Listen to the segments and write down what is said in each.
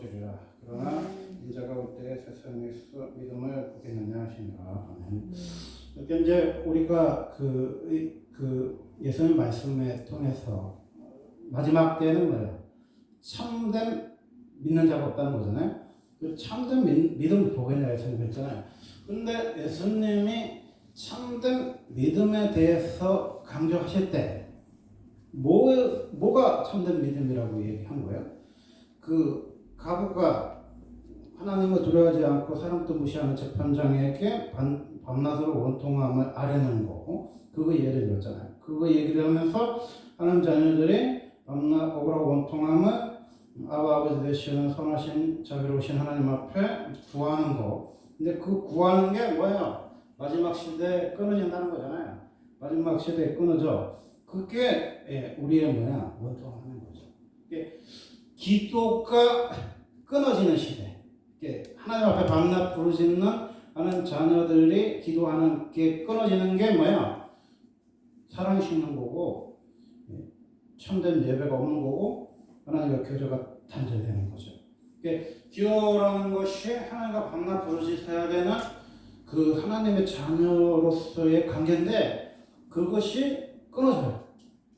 주리라. 그러나 인자가 올 때 세상에서 믿음을 보겠느냐 하시니라. 아멘. 그러니까 이제 우리가 그 예수님 말씀에 통해서 마지막 때는 뭐예요? 참된 믿는 자가 없다는 거잖아요. 그 참된 믿음을 보겠냐 예수님 했잖아요. 근데 예수님이 참된 믿음에 대해서 강조하실 때 뭐가 참된 믿음이라고 얘기한 거예요? 그 가부가 하나님을 두려워하지 않고 사람도 무시하는 재판장에게 밤낮으로 원통함을 아뢰는 거, 그거 예를 들었잖아요. 그거 얘기를 하면서 하나님 자녀들이 밤낮 억울하고 원통함을 아버지 되시는 선하신 자비로우신 하나님 앞에 구하는 거. 근데 그 구하는 게 뭐예요? 마지막 시대에 끊어진다는 거잖아요. 마지막 시대에 끊어져. 그게 우리의 뭐야? 원통하는 거죠. 기도가 끊어지는 시대. 하나님 앞에 밤낮 부르짖는 하는 자녀들이 기도하는 게 끊어지는 게 뭐야? 사랑이 식는 거고, 참된 예배가 없는 거고, 하나님과 교제가 단절되는 거죠. 기도라는 것이 하나님과 밤낮 부르짖어야 되는 그 하나님의 자녀로서의 관계인데, 그것이 끊어져요.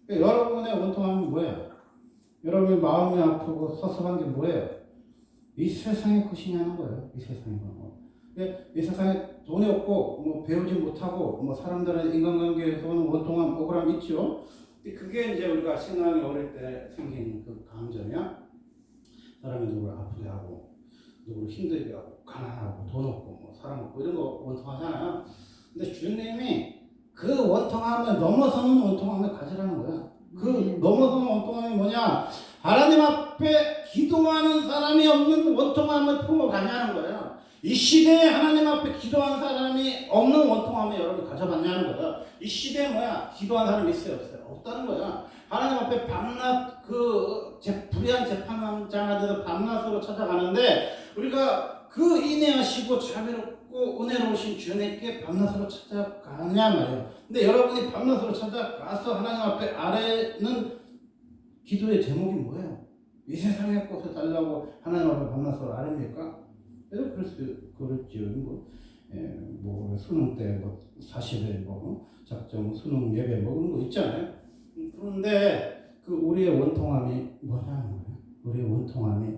여러분의 원통함은 뭐예요? 여러분의 마음이 아프고 섭섭한 게 뭐예요? 이 세상의 것이냐는 거예요. 이 세상의 거. 이 세상에 돈이 없고 뭐 배우지 못하고 뭐 사람들의 인간관계에서는 원통함, 억울함 있죠. 그게 이제 우리가 신앙이 어릴 때 생긴 그 감정이야. 사람이 누구를 아프게 하고 누구를 힘들게 하고 가난하고 돈 없고 뭐 사람 없고 이런 거 원통하잖아요. 근데 주님이 그 원통함을 넘어서는 원통함을 가지라는 거야. 그 넘어서는 원통함이 뭐냐? 하나님 앞에 기도하는 사람이 없는 원통함을 품어가냐는 거예요. 이 시대에 하나님 앞에 기도하는 사람이 없는 원통함을 여러분이 가져봤냐는 거예요. 이 시대에 뭐야? 기도하는 사람이 있어요? 없어요? 없다는 거야. 하나님 앞에 밤낮 불의한 재판장들 밤낮으로 찾아가는데 우리가 그 인내하시고 자비롭고 은혜로우신 주님께 밤낮으로 찾아가냐 말이에요. 근데 여러분이 밤낮으로 찾아가서 하나님 앞에 아뢰는 기도의 제목이 뭐예요? 이 세상의 것을 달라고 하나님 앞에 밤낮으로 아뢰니까? 그렇지요. 뭐 수능 때 뭐 40일 뭐 작정 수능 예배 뭐 그런 거 있잖아요. 그런데 그 우리의 원통함이 뭐냐는 거예요. 우리의 원통함이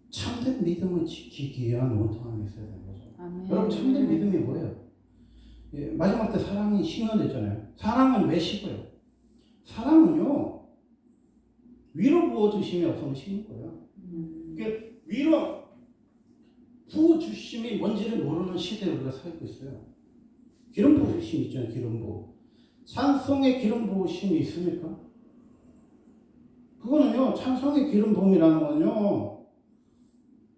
참된 믿음을 지키기 위한 원통함이 있어야 되는 거죠. 아멘. 여러분 참된 믿음이 뭐예요? 마지막 때 사랑이 식어졌잖아요. 사랑은 왜 식어요? 사랑은요 위로 부어주심이 없으면 식는 거예요. 위로 부어주심이 뭔지를 모르는 시대에 우리가 살고 있어요. 기름 부으심 있잖아요. 기름 부어. 찬송에 기름 부으심이 있습니까? 그거는요 찬송의 기름 부음이라는 건요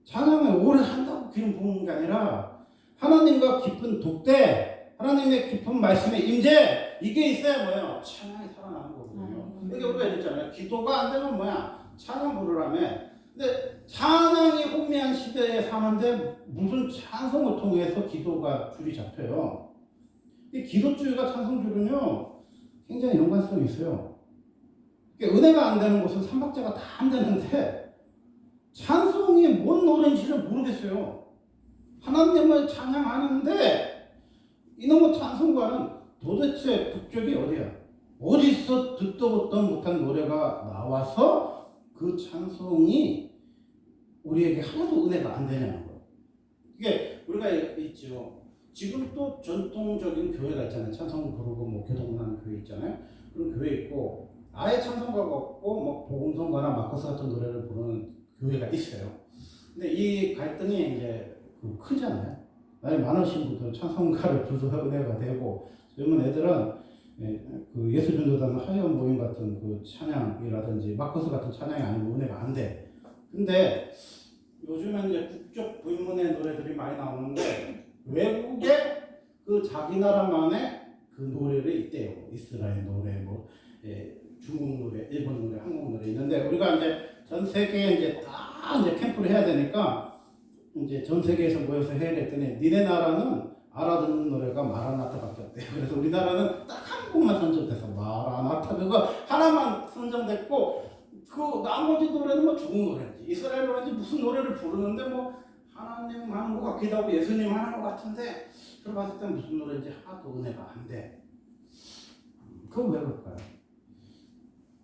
찬양을 오래 한다고 기름 부은 게 아니라 하나님과 깊은 독대, 하나님의 깊은 말씀의 임재, 이게 있어야 뭐예요? 찬양이 살아나는 거거든요. 그러니까 우리가 했잖아요. 기도가 안 되면 뭐야? 찬양 부르라며. 근데 찬양이 혼미한 시대에 사는데 무슨 찬송을 통해서 기도가 줄이 잡혀요. 이 기도줄과 찬송줄은요 굉장히 연관성이 있어요. 은혜가 안 되는 곳은 삼박자가 다 안 되는데 찬송이 뭔 노래인지를 모르겠어요. 하나님을 찬양하는데 이놈의 찬송가는 도대체 국적이 어디야? 어디서 듣도 보도 못한 노래가 나와서 그 찬송이 우리에게 하나도 은혜가 안 되냐는 거예요. 이게 우리가 있죠. 지금 또 전통적인 교회가 있잖아요. 찬송 부르고 뭐 교동하는 교회 있잖아요. 그런 교회 있고 아예 찬송가가 없고 뭐 복음성가나 마커스 같은 노래를 부르는 교회가 있어요. 근데 이 갈등이 이제 크잖아요. 나이 많으신 분들은 찬송가를 불러서 은혜가 되고 젊은 애들은 그 예수전도단 하이원 모임 같은 그 찬양이라든지 마커스 같은 찬양이 아니면 은혜가 안 돼. 근데 요즘은 이제 국적 불문의 노래들이 많이 나오는데 외국에 그 자기 나라만의 그 노래를 있대요. 이스라엘 노래, 뭐 중국 노래, 일본 노래, 한국 노래 있는데 우리가 이제 전 세계에 이제 다 이제 캠프를 해야 되니까 이제 전 세계에서 모여서 해야 됐더니 니네 나라는 알아듣는 노래가 마라나타밖에 없대요. 그래서 우리나라는 딱 한 곡만 선정돼서 마라나타 그거 하나만 선정됐고 그 나머지 노래는 뭐 좋은 노래인지 이스라엘 노래인지 무슨 노래를 부르는데 뭐 하나님 하는 것 같기도 하고 예수님 하는 것 같은데 들어봤을 때 무슨 노래인지 하나도 은혜가 안 돼. 그건 왜 그럴까요?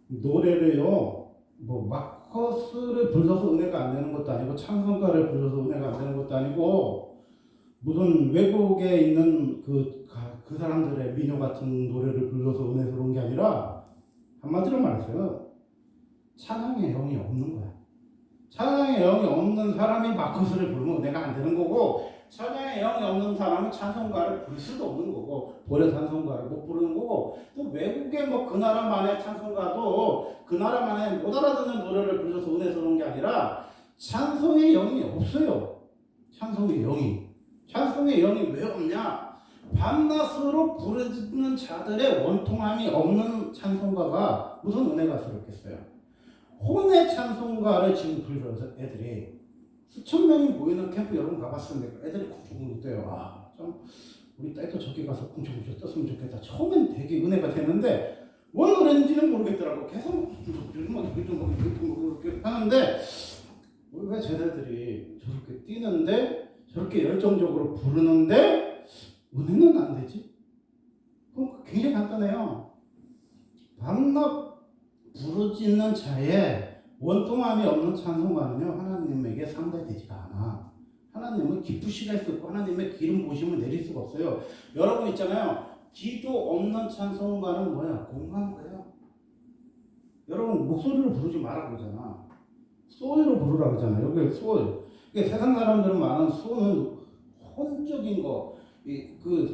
노래를요 뭐 마커스를 불러서 은혜가 안 되는 것도 아니고 찬송가를 불러서 은혜가 안 되는 것도 아니고 무슨 외국에 있는 그 사람들의 민요 같은 노래를 불러서 은혜스러운 게 아니라 한마디로 말해서요 찬양의 영이 없는 거야. 찬양의 영이 없는 사람이 마커스를 부르면 은혜가 안 되는 거고 찬양의 영이 없는 사람은 찬송가를 부를 수도 없는 거고 고려 찬송가를 못 부르는 거고 또 외국의 뭐 그 나라만의 찬송가도 그 나라만의 못 알아듣는 노래를 불러서 은혜스러운 게 아니라 찬송의 영이 없어요. 찬송의 영이 왜 없냐? 밤낮으로 부르는 자들의 원통함이 없는 찬송가가 무슨 은혜가 스럽겠어요? 혼의 찬송가를 지금 불러서 애들이 수천 명이 모이는 캠프 여러분 가봤습니까? 애들이 쿵쿵 웃대요. 아, 좀 우리 딸도 저기 가서 쿵쿵쿵 떴으면 좋겠다. 처음엔 되게 은혜가 되는데 뭔 노래인지는 모르겠더라고. 계속 이렇게 하는데 왜 쟤네들이 저렇게 뛰는데 저렇게 열정적으로 부르는데 은혜는 안 되지? 그럼 굉장히 간단해요. 밤낮 부르짖는 자의 원통함이 없는 찬송가는요 하나님에게 상대되지가 않아. 하나님은 기쁘시가 있었고 하나님의 기름 부으심을 내릴 수가 없어요. 여러분 있잖아요. 기도 없는 찬송가는 뭐야? 공허한 거예요. 여러분 목소리로 부르지 말라 그러잖아. 소리로 부르라 그러잖아. 여기 소리. 세상 사람들은 많은 소는 혼적인 거.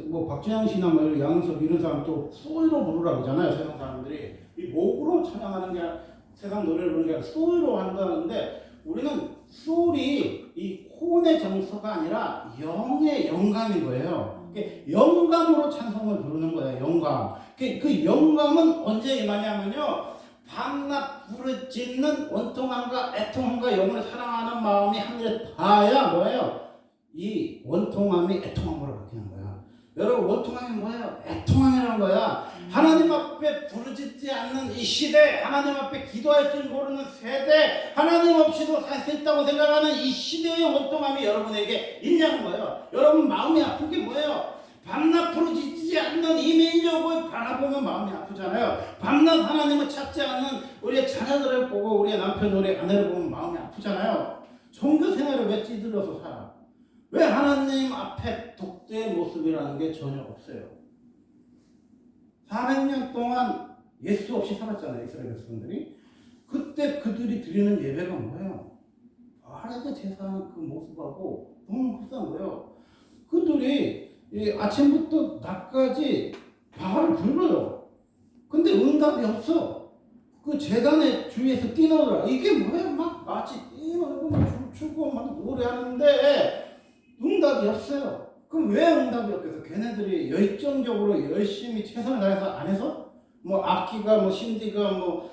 뭐 박준영 씨나 뭐 양은석 이런 사람 또 소리로 부르라 그러잖아요. 세상 사람들이 이 목으로 찬양하는 게 세상 노래를 부르는 게 아니라 소리로 한다는데 우리는 소리 이 혼의 정서가 아니라 영의 영감인 거예요. 영감으로 찬송을 부르는 거예요. 영감. 그 영감은 언제 임하냐면요. 밤낮 부르짖는 원통함과 애통함과 영을 사랑하는 마음이 하늘에 닿아야 뭐예요? 이 원통함이 애통함으로 바뀌는 거야. 여러분 원통함이 뭐예요? 애통함이라는 거야. 하나님 앞에 부르짖지 않는 이 시대, 하나님 앞에 기도할 줄 모르는 세대, 하나님 없이도 살 수 있다고 생각하는 이 시대의 원통함이 여러분에게 있냐는 거예요. 여러분 마음이 아픈 게 뭐예요? 밤낮 부르짖지 않는 이 민족을 바라보면 마음이 아프잖아요. 밤낮 하나님을 찾지 않는 우리의 자녀들을 보고 우리의 남편, 우리 아내를 보면 마음이 아프잖아요. 종교 생활을 왜 찌들어서 살아? 왜 하나님 앞에 독대의 모습이라는 게 전혀 없어요? 400년 동안 예수 없이 살았잖아요. 이스라엘 백성들이. 그때 그들이 드리는 예배가 뭐예요? 바르게 제사하는 그 모습하고 너무 불쌍한 거예요. 그들이 아침부터 낮까지 바알을 불러요. 근데 응답이 없어. 그 제단의 주위에서 뛰노더라. 이게 뭐예요? 막 마치 뛰노고 막 춤추고 막 노래하는데 응답이 없어요. 그럼 왜 응답이 없겠어? 걔네들이 열정적으로 열심히 최선을 다해서 안 해서? 뭐 악기가 뭐 신디가 뭐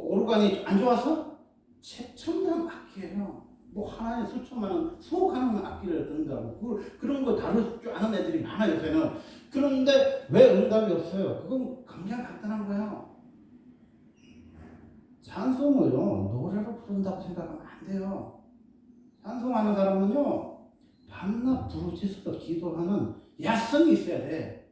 오르간이 안 좋아서? 최첨단 악기예요. 뭐 하나에 수천만 원 수억하는 악기를 든다고 그런 거 다룰 줄 아는 애들이 많아요. 요새는. 그런데 왜 응답이 없어요? 그건 굉장히 간단한 거예요. 찬송을요 노래로 부른다고 생각하면 안 돼요. 찬송하는 사람은요 밤낮 부르짖어서 기도하는 야성이 있어야 돼.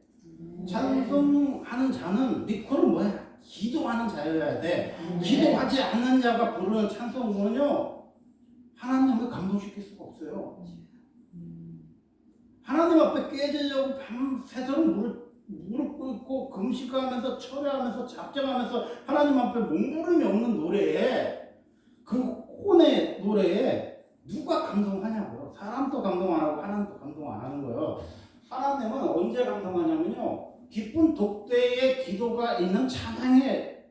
찬송하는 자는 리코는 뭐야? 기도하는 자여야 돼. 기도하지 않는 자가 부르는 찬송은요 하나님을 감동시킬 수가 없어요. 하나님 앞에 깨지려고 밤새도록 무릎 꿇고 금식하면서 철회하면서 작정하면서 하나님 앞에 몸부림이 없는 노래에 그 혼의 노래에 누가 감동하냐고요. 사람도 감동 안 하고 하나님도 감동 안 하는 거예요. 하나님은 언제 감동하냐면요. 기쁜 독대의 기도가 있는 찬양의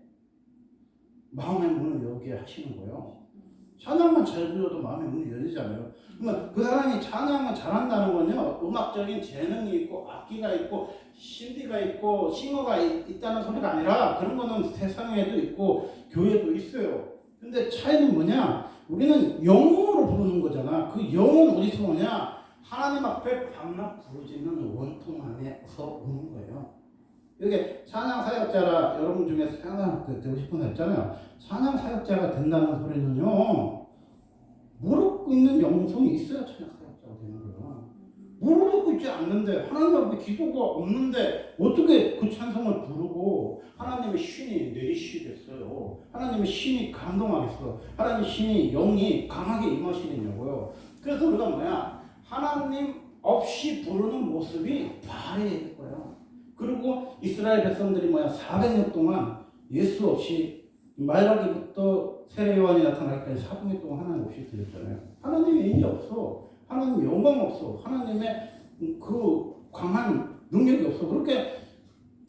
마음의 문을 열게 하시는 거예요. 찬양만 잘 불러도 마음의 문이 열리잖아요. 그러면 그 사람이 찬양을 잘한다는 건요. 음악적인 재능이 있고 악기가 있고 CD가 있고 싱어가 있다는 소리가 아니라 그런 거는 세상에도 있고 교회도 있어요. 근데 차이는 뭐냐? 우리는 영으로 부르는 거잖아. 그 영은 어디서 오냐? 하나님 앞에 밤낮 부르짖는 원통 안에서 오는 거예요. 이게 찬양 사역자라 여러분 중에서 찬양 되고 싶은 애 있잖아요. 찬양 사역자가 된다는 소리는요. 무릎 꿇는 영성이 있어야 찬양 사역자가 되는 거예요. 무릎을 꿇지 않는데 하나님 앞에 기도가 없는데 어떻게 그 찬송을 부르고 하나님의 신이 내리시겠어요? 하나님의 신이 감동하겠어? 하나님의 신이 영이 강하게 임하시겠냐고요. 그래서 우리가 뭐야? 하나님 없이 부르는 모습이 바래야 거예요. 그리고 이스라엘 백성들이 뭐야? 400년 동안 예수 없이 말하기부터 세례요한이 나타나기까지 400년 동안 하나님 없이 드렸잖아요. 하나님의 인이 없어. 하나님의 영광 없어. 하나님의 그 강한 능력이 없어. 그렇게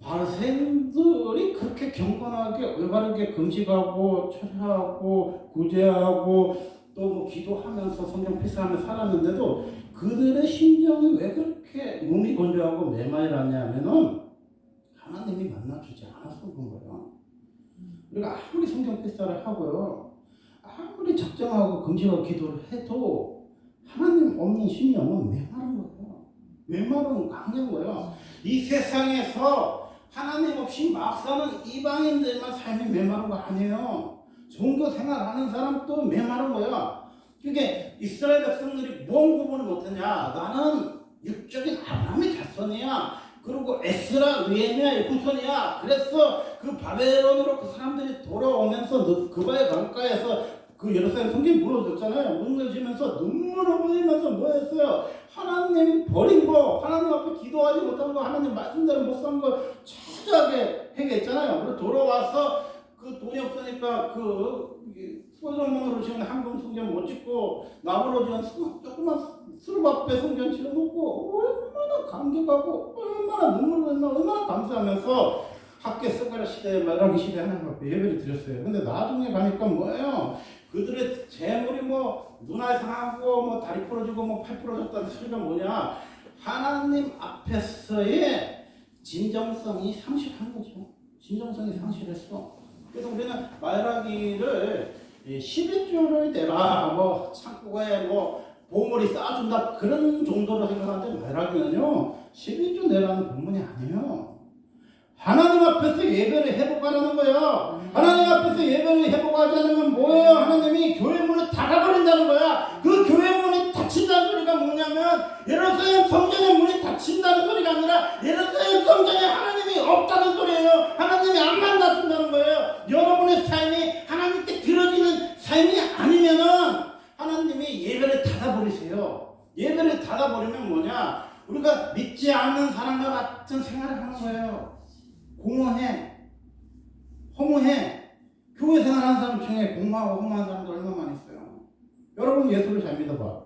바리새인들이 그렇게 경건하게 올바르게 금식하고 철회하고 구제하고 또 뭐 기도하면서 성경 필사하며 살았는데도 그들의 심정이 왜 그렇게 몸이 건조하고 메마르냐면은 하나님이 만나주지 않아서 그런 거예요. 우리가 아무리 성경 필사를 하고요, 아무리 작정하고 금식하고 기도를 해도 하나님 없는 심령은 메마른 거예요. 메마른 강한 거예요. 이 세상에서 하나님 없이 막 사는 이방인들만 삶이 메마른 거 아니에요. 종교 생활하는 사람도 메마른 거야. 그게 이스라엘 백성들이 뭔 구분을 못했냐? 나는 육적인 아브라함의 자손이야. 그리고 에스라, 느헤미야의 후손이야. 그래서 그 바벨론으로 그 사람들이 돌아오면서 그바의 강가에서 그 예루살렘 성경이 무너졌잖아요. 무너지면서 눈물을 흘리면서 뭐 했어요? 하나님 버린 거, 하나님 앞에 기도하지 못한 거, 하나님 말씀대로 못 산 거 철저하게 회개했잖아요. 그래서 돌아와서 그 돈이 없으니까 그 소정문으로 지은 황금 성전 못 짓고 나무로 지은 조그만 수르바페 성전 지어놓고 얼마나 감격하고 얼마나 눈물을 흘리며 얼마나 감사하면서 학계 스가랴 시대에 말하기 시대에 하나님 앞에 예배를 드렸어요. 근데 나중에 가니까 뭐예요? 그들의 재물이 뭐 눈알 상하고 뭐 다리 부러지고 뭐 팔 부러졌다는 소리가 뭐냐? 하나님 앞에서의 진정성이 상실한 거죠. 진정성이 상실했어. 그래서 우리는 말하기를 11조를 내라, 뭐 창고에 뭐 보물이 쌓아준다 그런 정도로 생각하는데 말하기는요 11조 내라는 본문이 아니에요. 하나님 앞에서 예배를 회복하라는 거야. 하나님 앞에서 예배를 회복하지 않으면 뭐예요? 하나님이 교회 문을 닫아버린다는 거야. 그 교회 문이 닫힌다는 소리가 뭐냐면 예루살렘 성전의 문이 닫힌다는 소리가 아니라 예루살렘 성전에 하나님이 없다는 소리예요. 하나님이 안 만나준다는 거예요. 여러분의 삶이 하나님께 들어지는 삶이 아니면은 하나님이 예배를 닫아버리세요. 예배를 닫아버리면 뭐냐? 우리가 믿지 않는 사람과 같은 생활을 하는 거예요. 공허해, 허무해. 교회 생활하는 사람 중에 공허하고 허무한 사람도 얼마나 많이 있어요. 여러분 예수를 잘 믿어봐.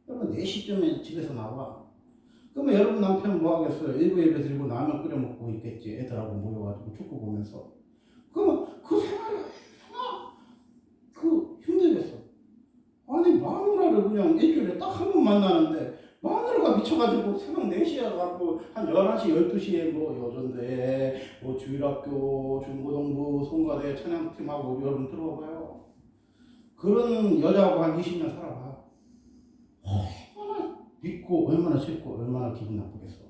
여러분 4시쯤에 집에서 나와. 그러면 여러분 남편 뭐 하겠어요? 일부 예배 드리고 라면 끓여 먹고 있겠지. 애들하고 모여가지고 축구 보면서. 그러면 그 생활이 얼마나 힘들겠어. 아니 마누라를 그냥 일주일에 딱 한 번 만나는데 마누라가 미쳐가지고 새벽 4시에 가고 한 11시, 12시에 뭐 여전대, 뭐 주일학교, 중고등부, 송가대, 찬양팀하고 여러분 들어봐요. 그런 여자하고 한 20년 살아봐. 얼마나 믿고 얼마나 싫고 얼마나 기분 나쁘겠어.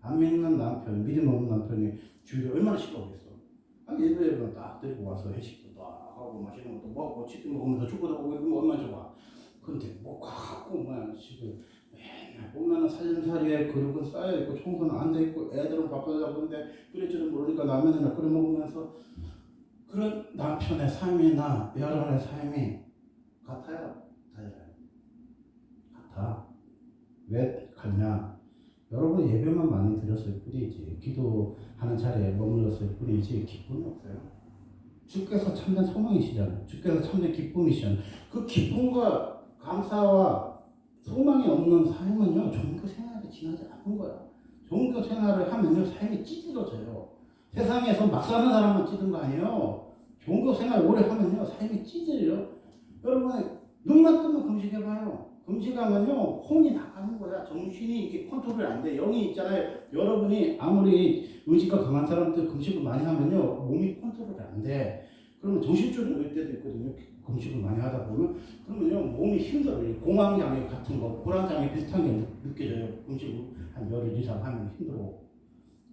안 믿는 남편, 믿음 없는 남편이 주일에 얼마나 싫어하겠어. 아니 예배를 딱 들고 와서 회식도 딱 하고 맛있는 것도 먹고 치킨 먹으면서 축구도 보고 이러면 얼마나 좋아. 근데 뭐 갖고 뭐야 지금 맨날 보면은 살림살이에 그릇은 쌓여있고 청소는 안 돼있고 애들은 바빠서 근데 끓일 줄은 모르니까 라면이나 끓여 먹으면서 그런 남편의 삶이나 여러분의 삶이 같아요? 달라요? 같아. 왜 같냐? 여러분 예배만 많이 드렸을 뿐이지 기도하는 자리에 머물렀을 뿐이지 기쁨이 없어요. 주께서 참된 소망이시잖아요. 주께서 참된 기쁨이시잖아요. 그 기쁨과 감사와 소망이 없는 삶은요 종교 생활에 지나지 않는 거야. 종교 생활을 하면요 삶이 찌들어져요. 세상에서 막 사는 사람만 찌든 거 아니에요. 종교 생활 오래 하면요 삶이 찌들어요. 여러분 눈만 뜨면 금식해봐요. 금식하면요 혼이 나가는 거야. 정신이 이렇게 컨트롤이 안 돼. 영이 있잖아요. 여러분이 아무리 의지가 강한 사람들 금식을 많이 하면요 몸이 컨트롤이 안 돼. 그러면 정신줄이 올 때도 있거든요. 금식을 많이 하다 보면 그러면요 몸이 힘들어요. 공황장애 같은 거, 불안장애 비슷한 게 느껴져요. 금식을 한 열흘 이상 하면 힘들어.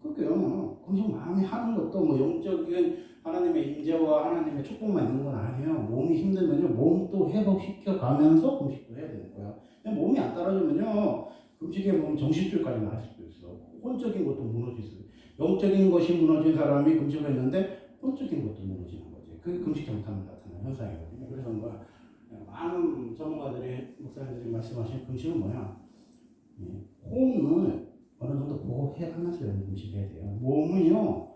그게요. 금식 많이 하는 것도 뭐 영적인 하나님의 임재와 하나님의 축복만 있는 건 아니에요. 몸이 힘들면요, 몸도 회복시켜 가면서 금식도 해야 되는 거야. 그냥 몸이 안 따라주면요, 금식에 보면 정신줄까지 날 수도 있어. 혼적인 것도 무너질 수 있어. 영적인 것이 무너진 사람이 금식을 했는데 혼적인 것도 무너지는 거지. 그게 금식 잘못하면 나타나는 현상이거든요. 그래서 뭐 많은 전문가들이 목사님들이 말씀하신 금식은 뭐야? 호흡을 어느 정도 보호해가면서 금식해야 돼요. 몸은요,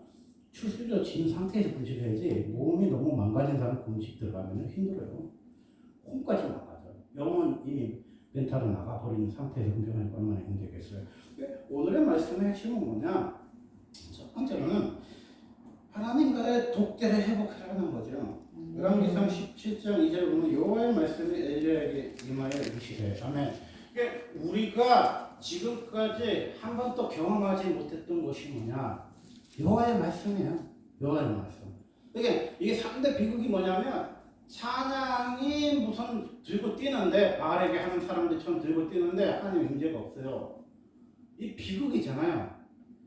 추스려진 상태에서 금식해야지, 몸이 너무 망가진 사람 금식 들어가면 힘들어요. 홈까지 망가져. 영은 이미 멘탈로 나가버리는 상태에서 금식하니까 얼마나 힘들겠어요. 오늘의 말씀의 핵심은 뭐냐? 첫 번째로는 하나님과의 독대를 회복하라는 거죠. 열왕기상 17장 2절에 보면 여호와의 말씀이 엘리야에게 임하여 이르시되 아멘. 우리가 지금까지 한 번도 경험하지 못했던 것이 뭐냐? 여호와의 말씀이에요. 여호와의 말씀. 이게 3대 비극이 뭐냐면 찬양이 무슨 들고 뛰는데 바알에게 하는 사람들처럼 들고 뛰는데 하나님 임재가 없어요. 이 비극이잖아요.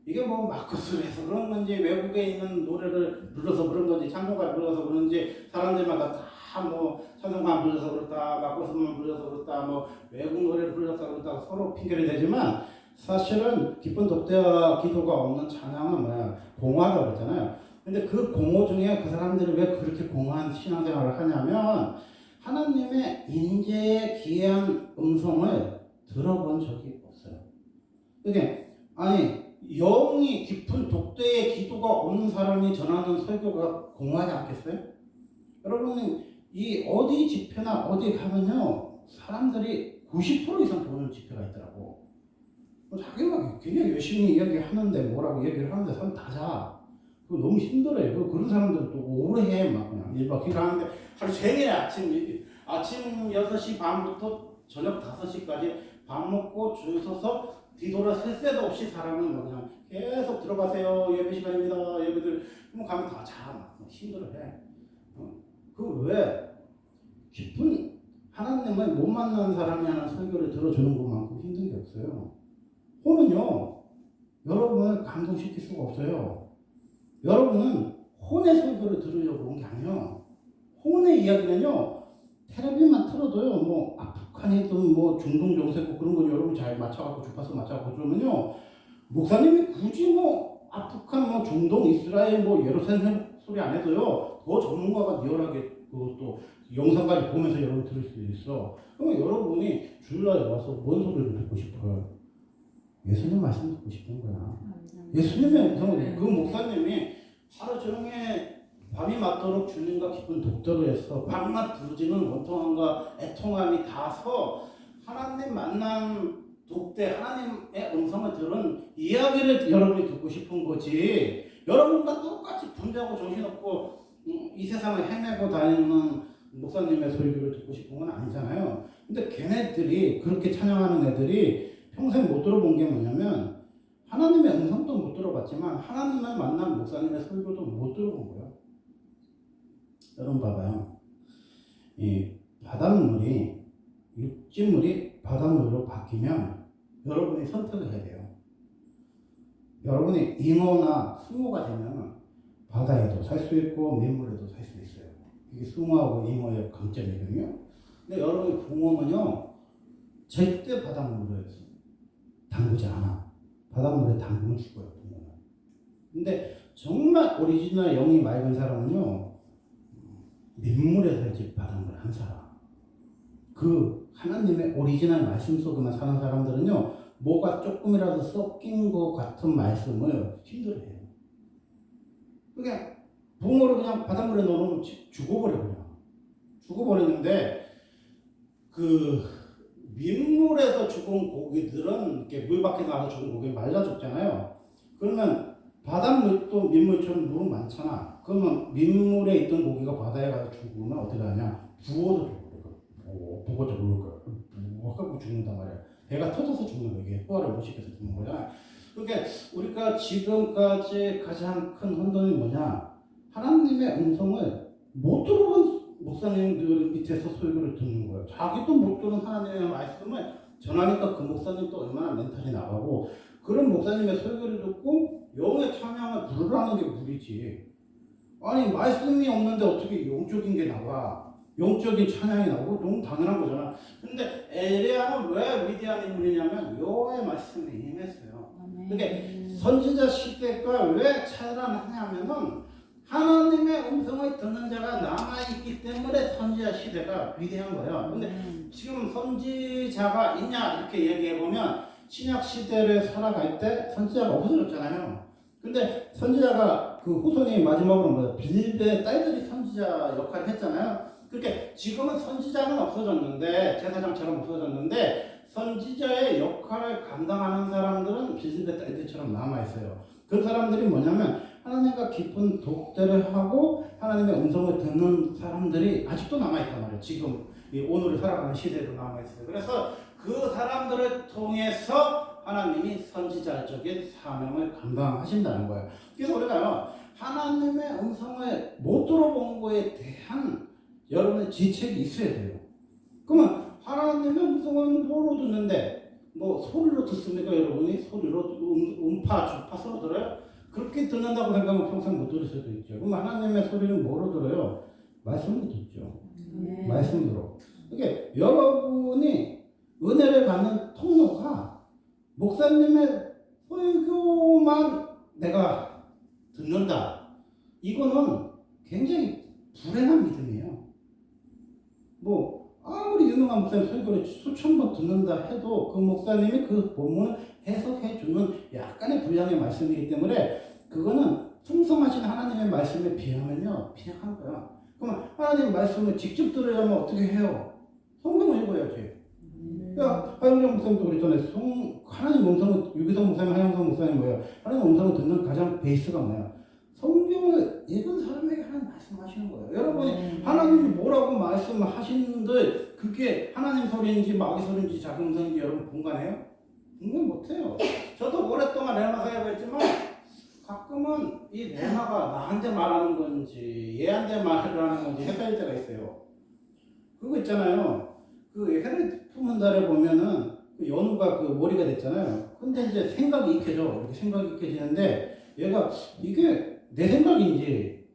이게 뭐 마커스를 해서 그런 건지 외국에 있는 노래를 불러서 그런 건지 찬송가를 불러서 그런지 사람들마다 다 뭐 찬송가 불러서 그렇다 마커스만 불러서 그렇다 뭐 외국 노래를 불러서 그렇다 서로 핑계를 대지만 사실은 기쁜 독대와 기도가 없는 찬양은 뭐야? 공허하다고 그랬잖아요. 근데 그 공허 중에 그 사람들이 왜 그렇게 공허한 신앙생활을 하냐면 하나님의 인재의 귀한 음성을 들어본 적이 없어요. 그게 아니 영이 깊은 독대의 기도가 없는 사람이 전하는 설교가 공허하지 않겠어요? 여러분 이 어디 집회나 어디 가면요 사람들이 90% 이상 보는 집회가 있더라고. 자기가 굉장히 열심히 이야기하는데 뭐라고 얘기를 하는데 사람 다 자. 그거 너무 힘들어요. 그런 사람들은 또 오래 해. 막 그냥 1박 2일 하는데 하루 종일 아침 6시 반부터 저녁 5시까지 밥 먹고 줄 서서 뒤돌아 셀 새도 없이 사람은 막 그냥 계속 들어가세요. 예배 시간입니다. 예배들. 그럼 가면 다 자. 막 힘들어해. 그 왜? 깊은 하나님을 못 만난 사람이 하는 설교를 들어주는 것만큼 힘든 게 없어요. 혼은요, 여러분을 감동시킬 수가 없어요. 여러분은 혼의 설교를 들으려고 온 게 아니에요. 혼의 이야기는요, 텔레비만 틀어도요, 뭐, 북한이든 뭐, 중동 정세고 그런 거 여러분 잘 맞춰갖고, 주파수 맞춰갖고 들으면요, 목사님이 굳이 뭐, 북한, 뭐, 중동, 이스라엘, 뭐, 예루살렘 소리 안 해도요, 더 전문가가 리얼하게 그것도 영상까지 보면서 여러분 들을 수 있어. 그러면 여러분이 주일날에 와서 뭔 소리를 듣고 싶어요? 예수님 말씀 듣고 싶은 거야. 예수님의 음성을 그 목사님이 하루 종일 밤이 맞도록 주님과 깊은 독대를 해서 밤낮 부르짖는 원통함과 애통함이 닿아서 하나님 만남 독대 하나님의 음성을 들은 이야기를 여러분이 듣고 싶은 거지. 여러분과 똑같이 분주하고 정신없고 이 세상을 헤매고 다니는 목사님의 설교를 듣고 싶은 건 아니잖아요. 근데 걔네들이 그렇게 찬양하는 애들이 평생 못 들어본 게 뭐냐면 하나님의 음성도 못 들어봤지만 하나님을 만난 목사님의 설교도 못 들어본 거예요. 여러분 봐봐요. 이 바닷물이 육지물이 바닷물로 바뀌면 여러분이 선택을 해야 돼요. 여러분이 잉어나 숭어가 되면 바다에도 살 수 있고 민물에도 살 수 있어요. 이게 숭어하고 잉어의 강점이거든요. 근데 여러분이 붕어는요 절대 바닷물에 담그지 않아. 바닷물에 담그면 죽어요. 붕어는. 근데 정말 오리지널 영이 맑은 사람은요 민물에 살지 바닷물 안 살아. 그 하나님의 오리지널 말씀 속에만 사는 사람들은요 뭐가 조금이라도 섞인 것 같은 말씀을 힘들어해요. 그냥 붕어를 그냥 바닷물에 넣어놓으면 죽어버려요. 죽어버리는데 그 민물에서 죽은 고기들은 이렇게 물 밖에 나와서 죽은 고기 말라 죽잖아요. 그러면 바닷물도 민물처럼 물은 많잖아. 그러면 민물에 있던 고기가 바다에 가서 죽으면 어떻게 하냐? 부어서 죽어요. 부어져 죽을 거야. 부어갖고 죽는단 말이야. 배가 터져서 죽는 거야. 이게 소화를 못 시켜서 죽는 거잖아. 그러니까 우리가 지금까지 가장 큰 혼돈이 뭐냐? 하나님의 음성을 못 들어본 목사님들 밑에서 설교를 듣는 거예요. 자기도 못 들은 하나님의 말씀을 전하니까 그 목사님도 얼마나 멘탈이 나가고 그런 목사님의 설교를 듣고 영의 찬양을 부르라는 게 무리지. 아니 말씀이 없는데 어떻게 영적인 게 나와? 영적인 찬양이 나오고 너무 당연한 거잖아. 근데 엘리야는 왜 위대한 인물이냐면 여호와의 말씀에 임했어요. 그게 선지자 시대가 왜 찬란하냐면은 하나님의 음성을 듣는 자가 남아있기 때문에 선지자 시대가 위대한 거예요. 근데 지금 선지자가 있냐 이렇게 얘기해보면 신약 시대를 살아갈 때 선지자가 없어졌잖아요. 근데 선지자가 그 후손이 마지막으로 뭐야? 빌립의 딸들이 선지자 역할을 했잖아요. 그렇게 지금은 선지자는 없어졌는데 제사장처럼 없어졌는데 선지자의 역할을 감당하는 사람들은 빌립의 딸들처럼 남아있어요. 그 사람들이 뭐냐면 하나님과 깊은 독대를 하고 하나님의 음성을 듣는 사람들이 아직도 남아있단 말이에요. 지금 이 오늘을 살아가는 시대에도 남아있어요. 그래서 그 사람들을 통해서 하나님이 선지자적인 사명을 감당하신다는 거예요. 그래서 우리가 하나님의 음성을 못 들어본 거에 대한 여러분의 지책이 있어야 돼요. 그러면 하나님의 음성은 뭐로 듣는데 뭐 소리로 듣습니까? 여러분이 소리로 음파 주파수로 들어요? 그렇게 듣는다고 생각하면 평생 못 들을 수도 있죠. 그럼 하나님의 소리는 뭐로 들어요? 말씀으로 듣죠. 말씀으로. 이게 여러분이 은혜를 받는 통로가 목사님의 설교만 내가 듣는다. 이거는 굉장히 불행한 믿음이에요. 뭐 아무리 유명한 목사님 설교를 수천 번 듣는다 해도 그 목사님이 그 본문을 해석해 주는 약간의 분량의 말씀이기 때문에 그거는 풍성하신 하나님의 말씀에 비하면요 비약한 거야. 그러면 하나님의 말씀을 직접 들으려면 어떻게 해요? 성경을 읽어야지. 그러니까 하영정 목사님도 그랬잖아요. 하나님 음성을 유기성 목사님, 하영정 목사님 뭐예요? 하나님 음성을 듣는 가장 베이스가 뭐야? 성경을 읽은 사람에게 하나님 말씀하시는 거예요. 여러분이 하나님이 뭐라고 말씀하시는데 그게 하나님 소리인지 마귀 소리인지 자기 음성인지 여러분 분간해요? 분간 못해요. 저도 오랫동안 레마 사역했지만 가끔은 이 레마가 나한테 말하는 건지 얘한테 말하는 건지 헷갈릴 때가 있어요. 그거 있잖아요. 그 해를 품은 달에 보면은 그 연우가 그 머리가 됐잖아요. 근데 이제 생각이 익혀져. 이렇게 생각이 익혀지는데 얘가 이게 내 생각인지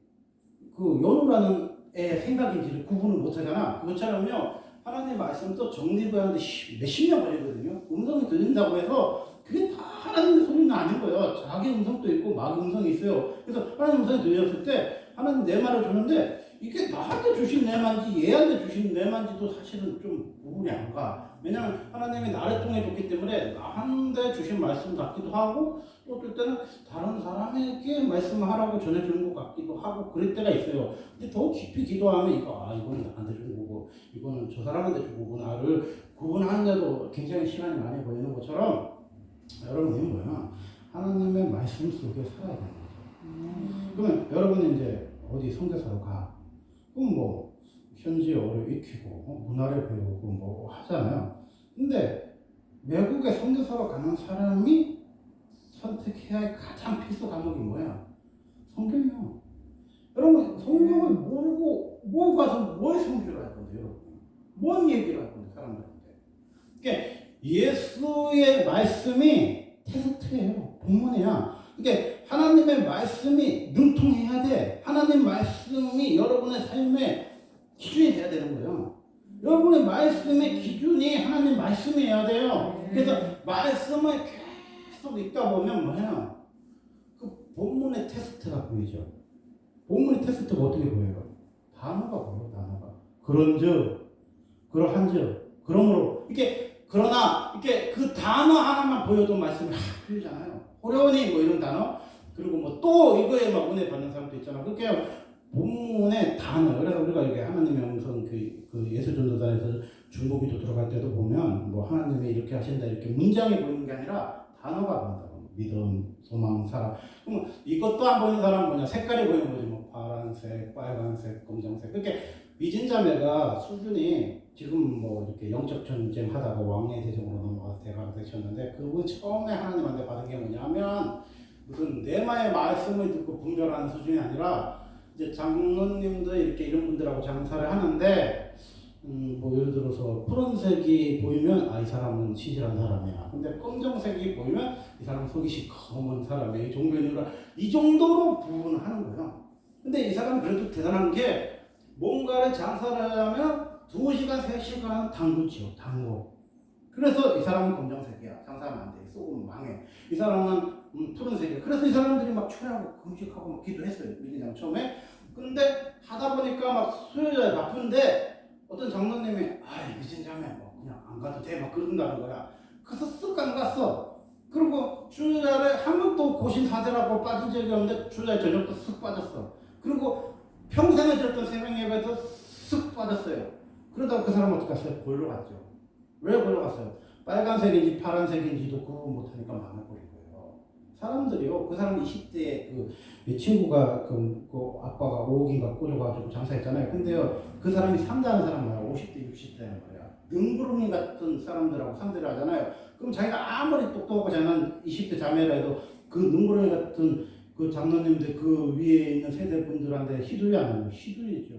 그 연우라는 애의 생각인지를 구분을 못하잖아. 그것처럼요 하나님의 말씀도 정리하는데 몇십 년 걸리거든요. 음성이 들린다고 해서 그게 다 하나님의 소리는 아닌 거예요. 자기 음성도 있고 마귀 음성이 있어요. 그래서 하나님 음성이 들렸을 때 하나님 내 말을 주는데 이게 나한테 주신 내 말인지 얘한테 주신 내 말인지도 사실은 좀 구분이 안 가. 왜냐면 하나님이 나를 통해 줬기 때문에 나한테 주신 말씀 같기도 하고 또 어떨 때는 다른 사람에게 말씀하라고 전해주는 것 같기도 하고 그럴 때가 있어요. 근데 더 깊이 기도하면 이거는 나한테 준 거고 이거는 저 사람한테 준 거고 나를 구분하는데도 굉장히 시간이 많이 걸리는 것처럼 여러분이 뭐야? 하나님의 말씀 속에 살아야 되는 거죠. 그러면 여러분이 이제 어디 선교사로 가. 그럼 뭐 현지어를 익히고 문화를 배우고 뭐 하잖아요. 근데 외국에 선교사로 가는 사람이 선택해야 할 가장 필수 과목이 뭐야? 성경이요. 여러분 성경을 모르고 뭐 가서 뭘 선교를 할 건데 여러분? 뭔 얘기를 할 건데 사람들한테? 그러니까 예수의 말씀이 테스트예요. 본문이야. 그러니까 하나님의 말씀이 능통해야 돼. 하나님 말씀이 여러분의 삶의 기준이 돼야 되는 거예요. 여러분의 말씀의 기준이 하나님 말씀이어야 돼요. 그래서 말씀을 계속 읽다 보면 뭐야? 그 본문의 테스트가 보이죠. 본문의 테스트가 어떻게 보여요? 단어가 보여요. 단어가. 그런즉, 그러한즉, 그러므로 그러나 이렇게 그 단어 하나만 보여도 말씀이 풀리잖아요. 호련히 뭐 이런 단어 그리고 뭐 또 이거에 막 은혜 받는 사람도 있잖아. 그렇게 본문의 단어. 그래서 우리가 이게 하나님의 음성 그 예수전도단에서 중보기도 들어갈 때도 보면 뭐 하나님이 이렇게 하신다 이렇게 문장이 보이는 게 아니라 단어가 보인다고. 믿음, 소망, 사랑. 그럼 이것도 안 보이는 사람은 뭐냐? 색깔이 보이는 거지. 뭐 파란색, 빨간색, 검정색. 그렇게 미진자매가 수준이 지금 뭐 이렇게 영적 전쟁 하다가 왕의 대적으로 넘어가서 대가가 되셨는데 그분 처음에 하나님한테 받은 게 뭐냐면 무슨 내마의 말씀을 듣고 분별하는 수준이 아니라 이제 장로님도 이렇게 이런 분들하고 장사를 하는데 뭐 예를 들어서 푸른색이 보이면 이 사람은 시질한 사람이야. 근데 검정색이 보이면 이 사람은 속이 시커먼 사람이야. 이 정도로 구분하는 거예요. 근데 이 사람은 그래도 대단한 게 뭔가를 장사를 하려면 2시간, 3시간 담그죠. 담고. 그래서 이 사람은 검정색이야. 장사하면 안 돼. 쏘면 망해. 이 사람은 푸른색이야. 그래서 이 사람들이 막 초라하고 금식하고 막 기도했어요. 밀리장 처음에. 근데 하다 보니까 막 수요일에 바쁜데 어떤 장로님이 미진자매 뭐 그냥 안 가도 돼 막 그런다는 거야. 그래서 쓱 안 갔어. 그리고 주일날에 한 번도 고신 사제라고 빠진 적이 없는데 주일날 저녁도 쓱 빠졌어. 그리고 평생에 들었던 새벽 예배도 쓱 빠졌어요. 그러다가 그 사람 어떻게 갔어요? 골로 갔죠. 왜 골로 갔어요? 빨간색인지 파란색인지도 구분 못하니까 망해버린 거예요. 사람들이요. 그 사람 20대에 그 친구가 그 아빠가 5억인가 꽂아가지고 장사했잖아요. 근데요, 그 사람이 상대하는 사람 말이야. 50대, 60대는 말이야. 능구름이 같은 사람들하고 상대를 하잖아요. 그럼 자기가 아무리 똑똑하고 잘난 20대 자매라 해도 그 능구름이 같은 그 장로님들 그 위에 있는 세대분들한테 시들이 안 해요. 시들이죠.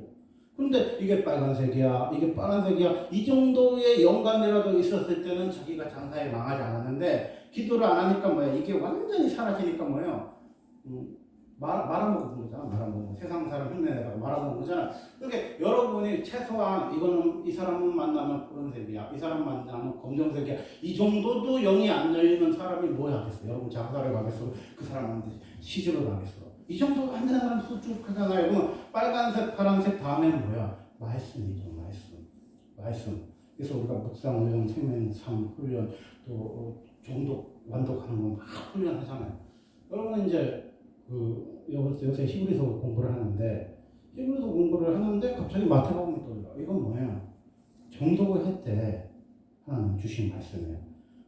근데 이게 빨간색이야, 이게 파란색이야, 이 정도의 영감이라도 있었을 때는 자기가 장사에 망하지 않았는데 기도를 안 하니까 뭐야, 이게 완전히 사라지니까 뭐예요. 말아먹은 거잖아. 말아먹은 거. 세상 사람 흉내내다가 말아먹은 거잖아. 그러니까 여러분이 최소한 이거는 이 사람은 만나면 푸른색이야, 이 사람 만나면 검정색이야, 이 정도도 영이 안 열리는 사람이 뭘 하겠어? 여러분 장사를 가겠어? 그 사람한테 시집을 가겠어? 이 정도 안 되는 사람 수축하잖아요. 그러면 빨간색, 파란색 다음에는 뭐야? 말씀이죠. 말씀. 그래서 우리가 묵상, 훈련, 생명, 삶, 훈련, 또 정독, 완독하는 거 막 훈련하잖아요. 여러분 이제 요새 히브리서 공부를 하는데 갑자기 마태복음이 떠올라. 이건 뭐예요? 정독을 했대. 하나님 주신 말씀이에요.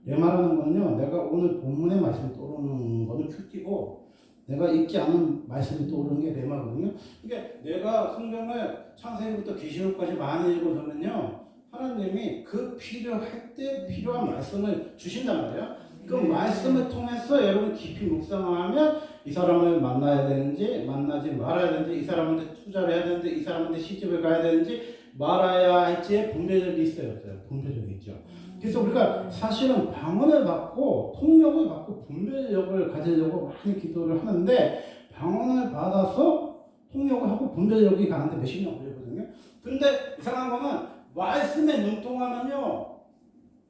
내 말하는 거는요, 내가 오늘 본문의 말씀이 떠오르는 거는 큐티고, 내가 읽지 않은 말씀이 떠오르는 게 내 말이거든요. 이게 내가 성경을 창세기부터 계시록까지 많이 읽어보면요, 하나님이 그 필요할 때 필요한 말씀을 주신단 말이에요. 그 말씀을 통해서 여러분 깊이 묵상하면 이 사람을 만나야 되는지 만나지 말아야 되는지, 이 사람한테 투자를 해야 되는지, 이 사람한테 시집을 가야 되는지 말아야 할지의 분별력이 있어요. 분별력이 있죠. 그래서 우리가 사실은 방언을 받고 통역을 받고 분별력을 가지려고 많이 기도를 하는데, 방언을 받아서 통역을 하고 분별력이 가는데 몇십 년 걸리거든요. 근데 이상한 거는 말씀에 눈동하면요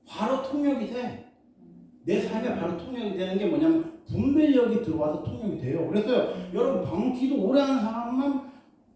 바로 통역이 돼. 내 삶에 바로 통역이 되는 게 뭐냐면 분별력이 들어와서 통역이 돼요. 그래서 여러분 방기도 오래 하는 사람만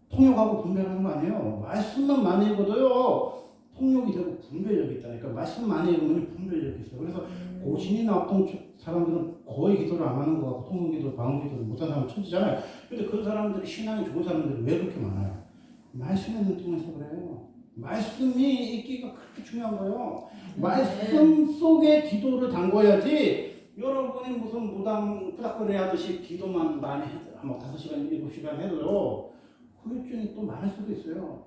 통역하고 분별하는 거 아니에요. 말씀만 많이 읽어도요 통역이 되고 분별력이 있다니까. 말씀 많이 읽으면 분별력이 있어요. 그래서 고신이나 어떤 사람들은 거의 기도를 안 하는 거 같고 통역기도, 방언기도를 못하는 사람은 천지잖아요. 근데 그 사람들이 신앙이 좋은 사람들이 왜 그렇게 많아요? 말씀에 눈통해서 그래요. 말씀이 있기가 그렇게 중요한 거예요. 말씀 속에 기도를 담궈야지 여러분이 무슨 무당 푸닥거리 하듯이 기도만 많이 해도 뭐 5시간, 7시간 해도요 후유증이 또 많을 수도 있어요.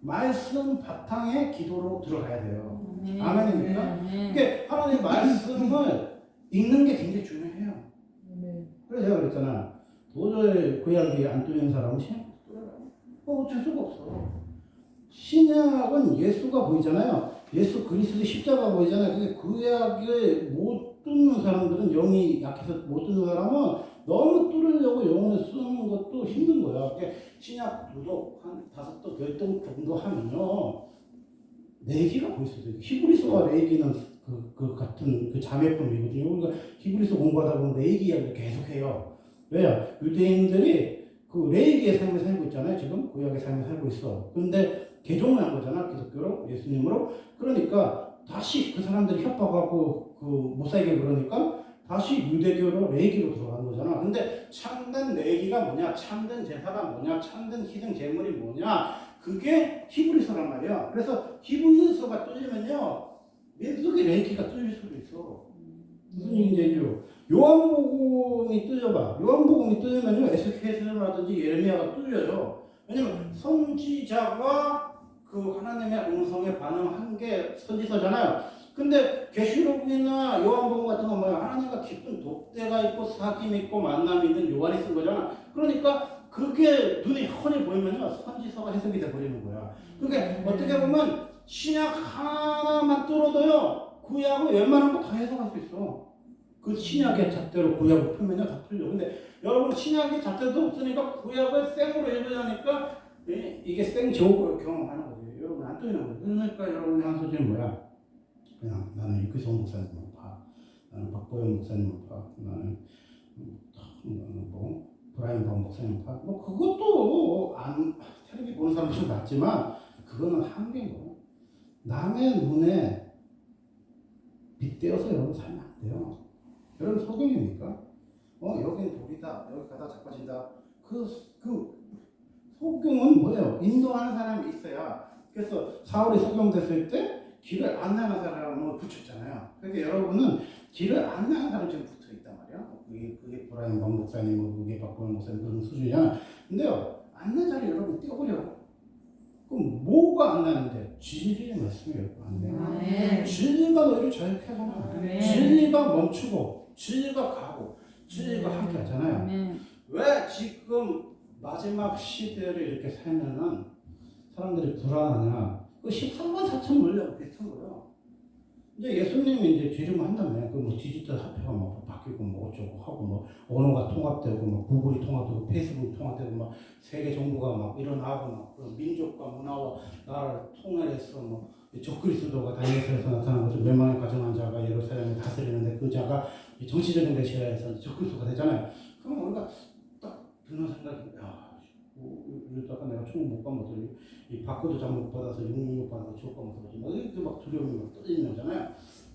말씀 바탕에 기도로 들어가야 돼요. 아멘입니까? 그러니까 하나님의 말씀을 읽는 게 굉장히 중요해요. 그래서 제가 그랬잖아. 도저히 구약이 안 뚫리는 사람은 신약도 뚫어요. 어쩔 수가 없어. 신약은 예수가 보이잖아요. 예수 그리스도의 십자가 보이잖아요. 근데 구약을 못 뚫는 사람들은, 영이 약해서 못 뚫는 사람은 너무 뚫으려고 영혼을 쓰는 것도 힘든 거야. 신약 도독 한 5도 10도 정도 하면요 레이기가 보일 수도 있고, 히브리서와 레이기는 그 같은 그 자매품이거든요. 그러니까 히브리서 공부하다 보면 레이기 이야기를 계속해요. 왜요? 유대인들이 그 레이기의 삶을 살고 있잖아요. 지금 구약의 삶을 살고 있어. 근데 개종을 한 거잖아. 기독교로, 예수님으로. 그러니까 다시 그 사람들이 협박하고 못 살게 그러니까 다시 유대교로 레이기로 들어간 거잖아. 근데 참된 레이기가 뭐냐? 참된 제사가 뭐냐? 참된 희생 제물이 뭐냐? 그게 히브리서란 말이야. 그래서 히브리서가 뚫리면요 민속의 레이기가 뚫릴 수도 있어. 무슨 얘기죠? 요한복음이 뚫려봐. 요한복음이 뚫리면요 에스겔서라든지 예레미야가 뚫려요. 왜냐면 선지자가 그 하나님의 음성에 반응한 게 선지서잖아요. 근데 계시록이나 요한복음 같은 건 뭐야? 하나님과 깊은 독대가 있고 사귐이 있고 만남이 있는 요한이 쓴 거잖아. 그러니까 그 그게 눈에 훤히 보이면요 선지서가 해석이 돼 버리는 거야. 그러니까 어떻게 보면 신약 하나만 뚫어도요 구약을 웬만한 거 다 해석할 수 있어. 그 신약의 잣대로 구약을 풀면요 다 풀려. 근데 여러분 신약의 잣대도 없으니까 구약을 생으로 읽으려니까 이게 생저우를 경험하는 거지. 여러분 안 뜨이는 거예요. 그러니까 여러분이 한 소리는 뭐야? 그냥 나는 이규성 목사님을 봐. 나는 박보영 목사님을 봐. 나는 뭐 브라이언 박 목사님 봐. 뭐 그것도 안 텔레비 보는 사람도 많지만 그거는 한계인 거예요. 남의 눈에 빗대어서 여러분 살면 안 돼요. 여러분 소경입니까? 여기는 돌이다. 여기 가다 자빠진다. 그 소경은 뭐예요? 인도하는 사람이 있어야. 그래서 사울이 소경됐을 때 길을 안내하는 사람을 붙였잖아요. 그러니까 여러분은 길을 안내하는 사람 지금 붙어 있단 말이야. 그게 브라이언 박 목사님, 그게 박보영 목사님 그런 수준이야. 근데요, 안내자를 여러분 띄워버려. 그럼 뭐가 안내하는데? 진리의 말씀이에요. 안내. 진리가 너희를 자유케 하잖아. 진리가 멈추고, 진리가 가고, 진리가 함께 하잖아요. 왜 지금 마지막 시대를 이렇게 살면은 사람들이 불안하냐? 그 13만 4천 물량 비슷한 거예요. 이제 예수님이 이제 뒤로만 한다며. 그 뭐 디지털 화폐가 막 바뀌고 뭐 어쩌고 하고 뭐 언어가 통합되고 뭐 구글이 통합되고 페이스북이 통합되고 막 세계 정부가 막 일어나고 막 그 민족과 문화와 나라를 통일해서 뭐 적그리스도가 다니엘서에서 나타난 것처럼 멸망에 가정한 자가 예루살렘을 다스리는데 그 자가 정치적인 메시아에서 적그리스도가 되잖아요. 그러면 우리가 딱 드는 생각이 이러다가 내가 총을 못 받으면 이 바코드 잘못 받아서 666 받아서 지옥 가면 어떡하지? 이렇게 막 두려움이 막 떨리는 거잖아요.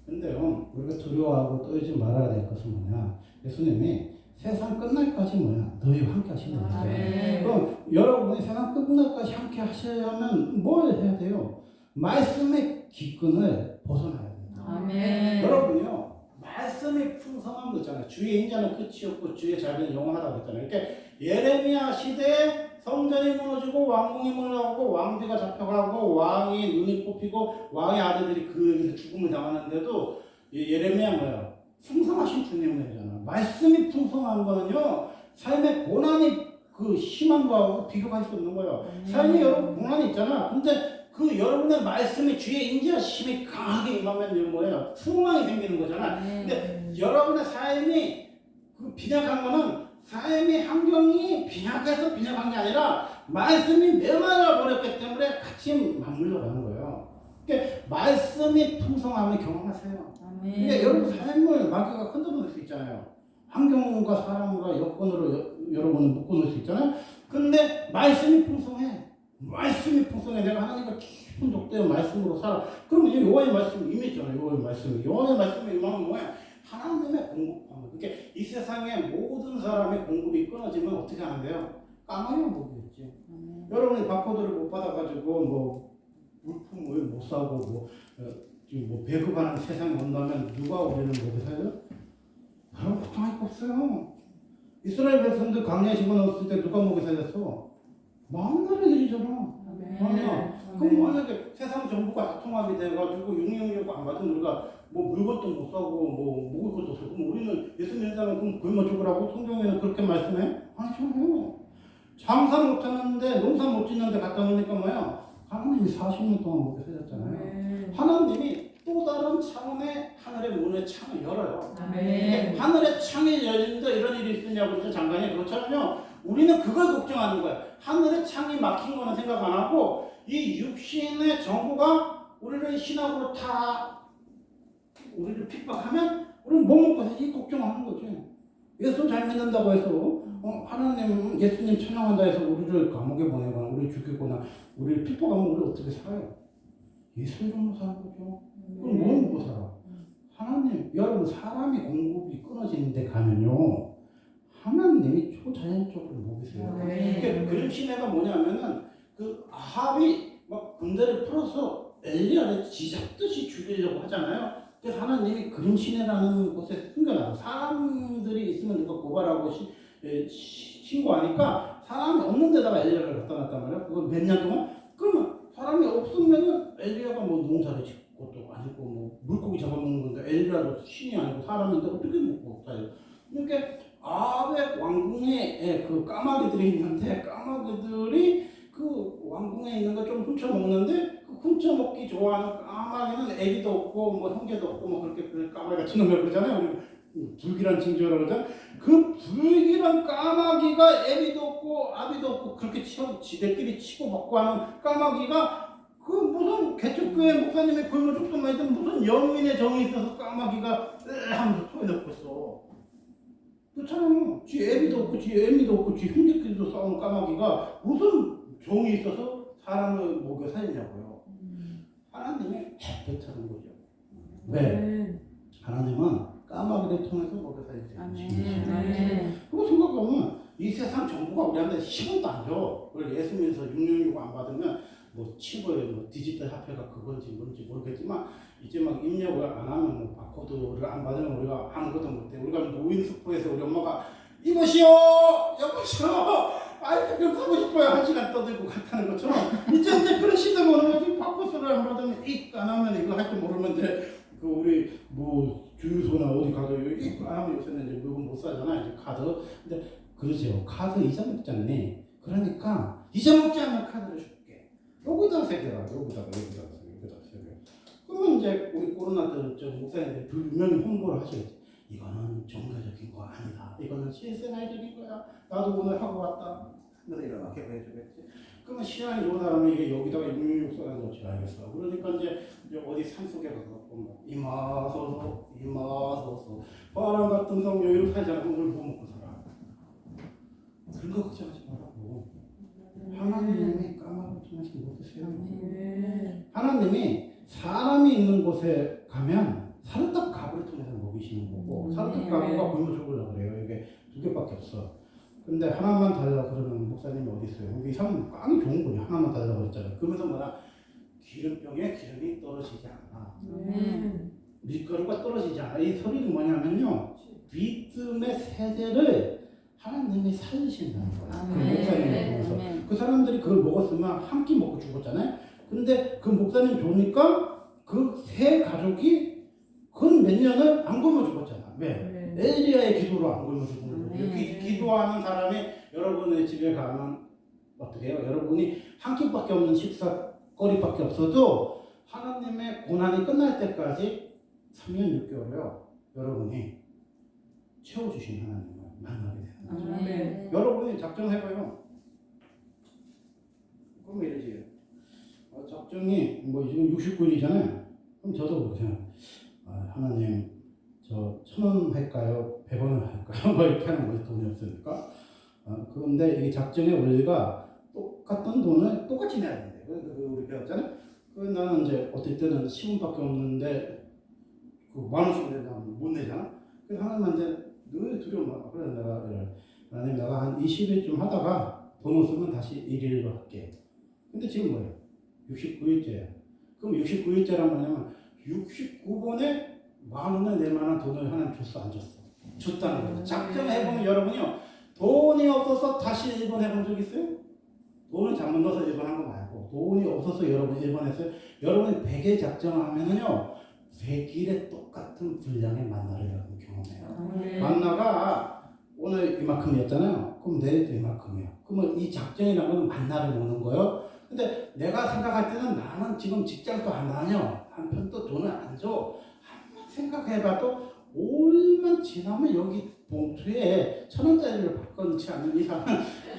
근데요, 우리가 두려워하고 떨지 말아야 될 것은 뭐냐? 예수님이 세상 끝날까지 뭐야? 너희와 함께 하시는 거예요. 그럼 여러분이 세상 끝날까지 함께 하시려면 뭘 해야 돼요? 말씀의 기근을 벗어나야 돼요. 아멘. 여러분요, 말씀이 풍성한 거 있잖아요. 주의 인자는 끝이 없고 주의 자비는 영원하다고 했잖아요. 그러니까 예레미야 시대에 성전이 무너지고 왕궁이 무너지고 왕비가 잡혀가고 왕이 눈이 뽑히고 왕의 아들들이 그 죽음을 당하는데도 예레미야 뭐야? 풍성하신 주님이잖아. 말씀이 풍성한 거는요 삶의 고난이 그 심한 거하고 비교할 수 없는 거예요. 삶에 여러분 고난이 있잖아. 근데 그 여러분의 말씀이 주의 인자심이 강하게 임하면 뭐예요? 소망이 생기는 거잖아. 근데 여러분의 삶이 그 빈약한 거는 삶의 환경이 빈약해서 빈약한 게 아니라 말씀이 메말라 버렸기 때문에 같이 맞물려 가는 거예요. 그러니까 말씀이 풍성함을 경험하세요. 그러니까 여러분 삶을 마귀가 흔들어낼 수 있잖아요. 환경과 사람과 여건으로 여러분을 묶어놓을 수 있잖아요. 근데 말씀이 풍성해. 말씀이 풍성해. 내가 하나님과 깊은 족대의 말씀으로 살아. 그러면 이 요한의 말씀이 임했잖아요. 요한의 말씀이 임하면 뭐야? 하나님의 공급함을. 그러니까 이 세상의 모든 사람의 공급이 끊어지면 어떻게 하는데요? 까마귀가 먹겠지. 여러분이 바코드를 못 받아가지고 뭐 물품을 못 사고 뭐 배급하는 세상이 온다면 누가 우리는 먹여 살려? 여러분 걱정할 거 없어요. 이스라엘 백성들 강야에 집어넣었을 때 누가 먹여 살렸어? 많은 나라들이잖아. 아니야. 그럼 만약에 세상 정부가 다 통합이 돼가지고 666 안 받으면 우리가 뭐 물것도 못 사고 뭐 먹을 것도 없어. 그럼 우리는 예수 믿는 사람은 그럼 굶어 죽으라고 성경에는 그렇게 말씀해? 아니잖아요. 장사 못 하는데 농사 못 짓는데 갖다 놓으니까 뭐야? 하나님이 40년 동안 먹여 살렸잖아요. 하나님이 또 다른 차원의 하늘의 문의 창을 열어요. 하늘의 창이 열리는데 이런 일이 있으냐고 그랬죠, 장관이. 그렇잖아요. 우리는 그걸 걱정하는 거야. 하늘의 창이 막힌 거는 생각 안 하고 이 육신의 정부가 우리를 신학으로 다 우리를 픽박하면 우리는 뭐 먹고 살지 걱정하는 거지. 예수 잘 믿는다고 해서 하나님 예수님 찬양한다 해서 우리를 감옥에 보내거나 우리 죽이거나 우리를 픽박하면 우리 어떻게 살아요? 예수 이름으로 사는 거죠. 그럼 뭐 먹고 살아? 하나님, 여러분 사람이 공급이 끊어지는데 가면요 하나님이 초자연적으로 먹이세요. 그러니까 그런 시대가 뭐냐면은 그 아합이 막 군대를 풀어서 엘리야를 지잡듯이 죽이려고 하잖아요. 그래서 하나님이 그런 시내라는 곳에 숨겨놔요. 사람들이 있으면 누가 고발하고 신고하니까 사람이 없는 데다가 엘리야를 갖다 놨단 말이야. 그걸 몇 년 동안. 그러면 사람이 없으면은 엘리야가 뭐 농사를 짓고 또 아니고 뭐 물고기 잡아먹는 건데 엘리야도 신이 아니고 사람인데 어떻게 먹고 살아요? 그러니까 아베 왕궁에 그 까마귀들이 있는데 까마귀들이 그 왕궁에 있는 거 좀 훔쳐 먹는데 그 훔쳐 먹기 좋아하는 까마귀는 애기도 없고 뭐 형제도 없고 뭐 그렇게 그 까마귀 같은 놈을 그러잖아요. 우리 불길한 징조라고 그러잖아요. 그 불길한 까마귀가 애비도 없고 아비도 없고 그렇게 치고 지들끼리 치고 먹고 하는 까마귀가 그 무슨 개척교회 목사님의 불모족도 말든 무슨 영민의 정이 있어서 까마귀가 하면서 토해 넣고 있어. 그렇잖아요. 지 애비도 없고 지 애미도 없고 지 형제끼리도 싸우는 까마귀가 무슨 정이 있어서 사람을 먹여 살리냐고요. 하나님이 햇볕하는 거죠. 왜? 하나님은 까마귀를 통해서 먹여 살리지 않으시는 그거 생각해보면 이 세상 정부가 우리한테 10원도 안 줘. 우리 예수 믿어서 666 안 받으면 뭐 칩을 뭐 디지털 화폐가 그건지 뭔지 모르겠지만 이제 막 입력을 안 하면 뭐 바코드를 안 받으면 우리가 아무것도 못해. 우리가 노인 스포에서 우리 엄마가 이것이요 여보시요 아이스크림 사고 싶어요 한 시간 떠들고 갔다는 것처럼 이제 그런 시대가 오는 거지. 바코드를 안 받으면 안 하면 이거 할 줄 모르면 이제 그 우리 뭐 주유소나 어디 가도 안 하면 요새는 이제 물건 못 사잖아 이제 카드. 근데 그러죠. 카드 잊어먹잖니. 그러니까 잊어먹지 않는 카드를 줄게. 여기다 새겨라. 여기다가 새겨. 그러면 이제 우리 코로나 때 저 목사님들 분명히 홍보를 하시겠지. 이거는 종교적인 거 아니다. 이거는 실생활적인 거야. 나도 오늘 하고 왔다. 그래서 이렇게 해주겠지. 그러면 신앙이 좋은 사람은 이게 여기다가 666 써는 거지 알겠어. 그러니까 이제 어디 산속에 가서 이마소서 바람 같은 성령으로 살지 않고 물 부어먹고 살아. 그런 거 걱정하지 말라고. 하나님이 까마귀 통해서 먹으세요. 하나님이 사람이 있는 곳에 가면 사르탑 가부를 통해서 먹이시는 거고 사르탑 가부가 굶어 죽으려고 그래요. 이게 두 개밖에 없어. 근데 하나만 달라고 그러면 목사님이 어디 있어요? 여기 참 깡이 좋은 거냐. 하나만 달라고 그랬잖아요. 그러면서 뭐라 기름병에 기름이 떨어지지 않아. 밀가루가 떨어지지 않아. 이 소리는 뭐냐면요. 믿음의 세대를 하나님이 살리신다는 거예요. 그 목사님을 보면서. 그 사람들이 그걸 먹었으면 한 끼 먹고 죽었잖아요. 근데 그 목사님 좋으니까 그 세 가족이 그 몇 년을 안 굶어 죽었잖아. 왜? 엘리야의 기도로 안 굶어 죽은 거예요. 기도하는 사람이 여러분의 집에 가면 어떻게 해요? 여러분이 한 끼밖에 없는 식사거리밖에 없어도 하나님의 고난이 끝날 때까지 3년 6개월이요. 여러분이 채워주신 하나님을 만나게 되는 거죠. 여러분이 작정해봐요. 그럼 이러지. 작정이 뭐 지금 69일이잖아요. 그럼 저도 그렇게 하나님 저 1,000원 할까요? 100원을 할까요? 뭐 이렇게 하는 거지. 돈이 없으니까. 그런데 이게 작정의 원리가 똑같은 돈을 똑같이 내야 된대. 우리 배웠잖아요. 나는 이제 어떨 때는 10원밖에 없는데 그 10,000원씩 내면 못 내잖아. 그래서 하나님한테 늘 두려워. 그래 하나님 내가 한 20일쯤 하다가 돈 없으면 다시 1일로 할게. 근데 지금 뭐예요? 69일째야. 그럼 69일째란 뭐냐면 69번에 10,000원을 낼 만한 돈을 하나님 줬어 안 줬어? 줬다는 거죠. 작정해보면 여러분이요. 돈이 없어서 다시 일본 해본 적 있어요? 돈을 잘못 넣어서 일본 한 거 말고 돈이 없어서 여러분 일본 했어요? 여러분이 100일 작정하면은요 100일에 똑같은 분량의 만나를 여러분 경험해요. 만나가 오늘 이만큼이었잖아요. 그럼 내일도 이만큼이야. 그러면 이 작정이라는 건 만나를 먹는 거예요. 근데 내가 생각할 때는 나는 지금 직장도 안 다녀. 한편도 돈을 안 줘. 한번 생각해봐도 5일만 지나면 여기 봉투에 1,000원짜리를 바꿔놓지 않는 이상은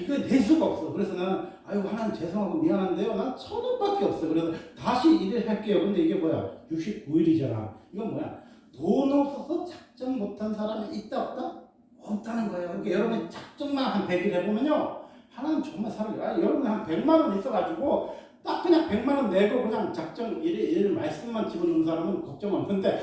이거 낼 수가 없어. 그래서 나는 아유 하나님 죄송하고 미안한데요. 난 1,000원밖에 없어. 그래서 다시 일을 할게요. 근데 이게 뭐야? 69일이잖아. 이건 뭐야? 돈 없어서 작정 못한 사람이 있다 없다? 없다는 거예요. 그러니까 여러분이 작정만 한 100일 해보면요. 하나님 정말 사랑해요. 여러분 한 100만 원 있어가지고 딱 그냥 100만 원 내고 그냥 작정 일 말씀만 집어넣는 사람은 걱정 없는데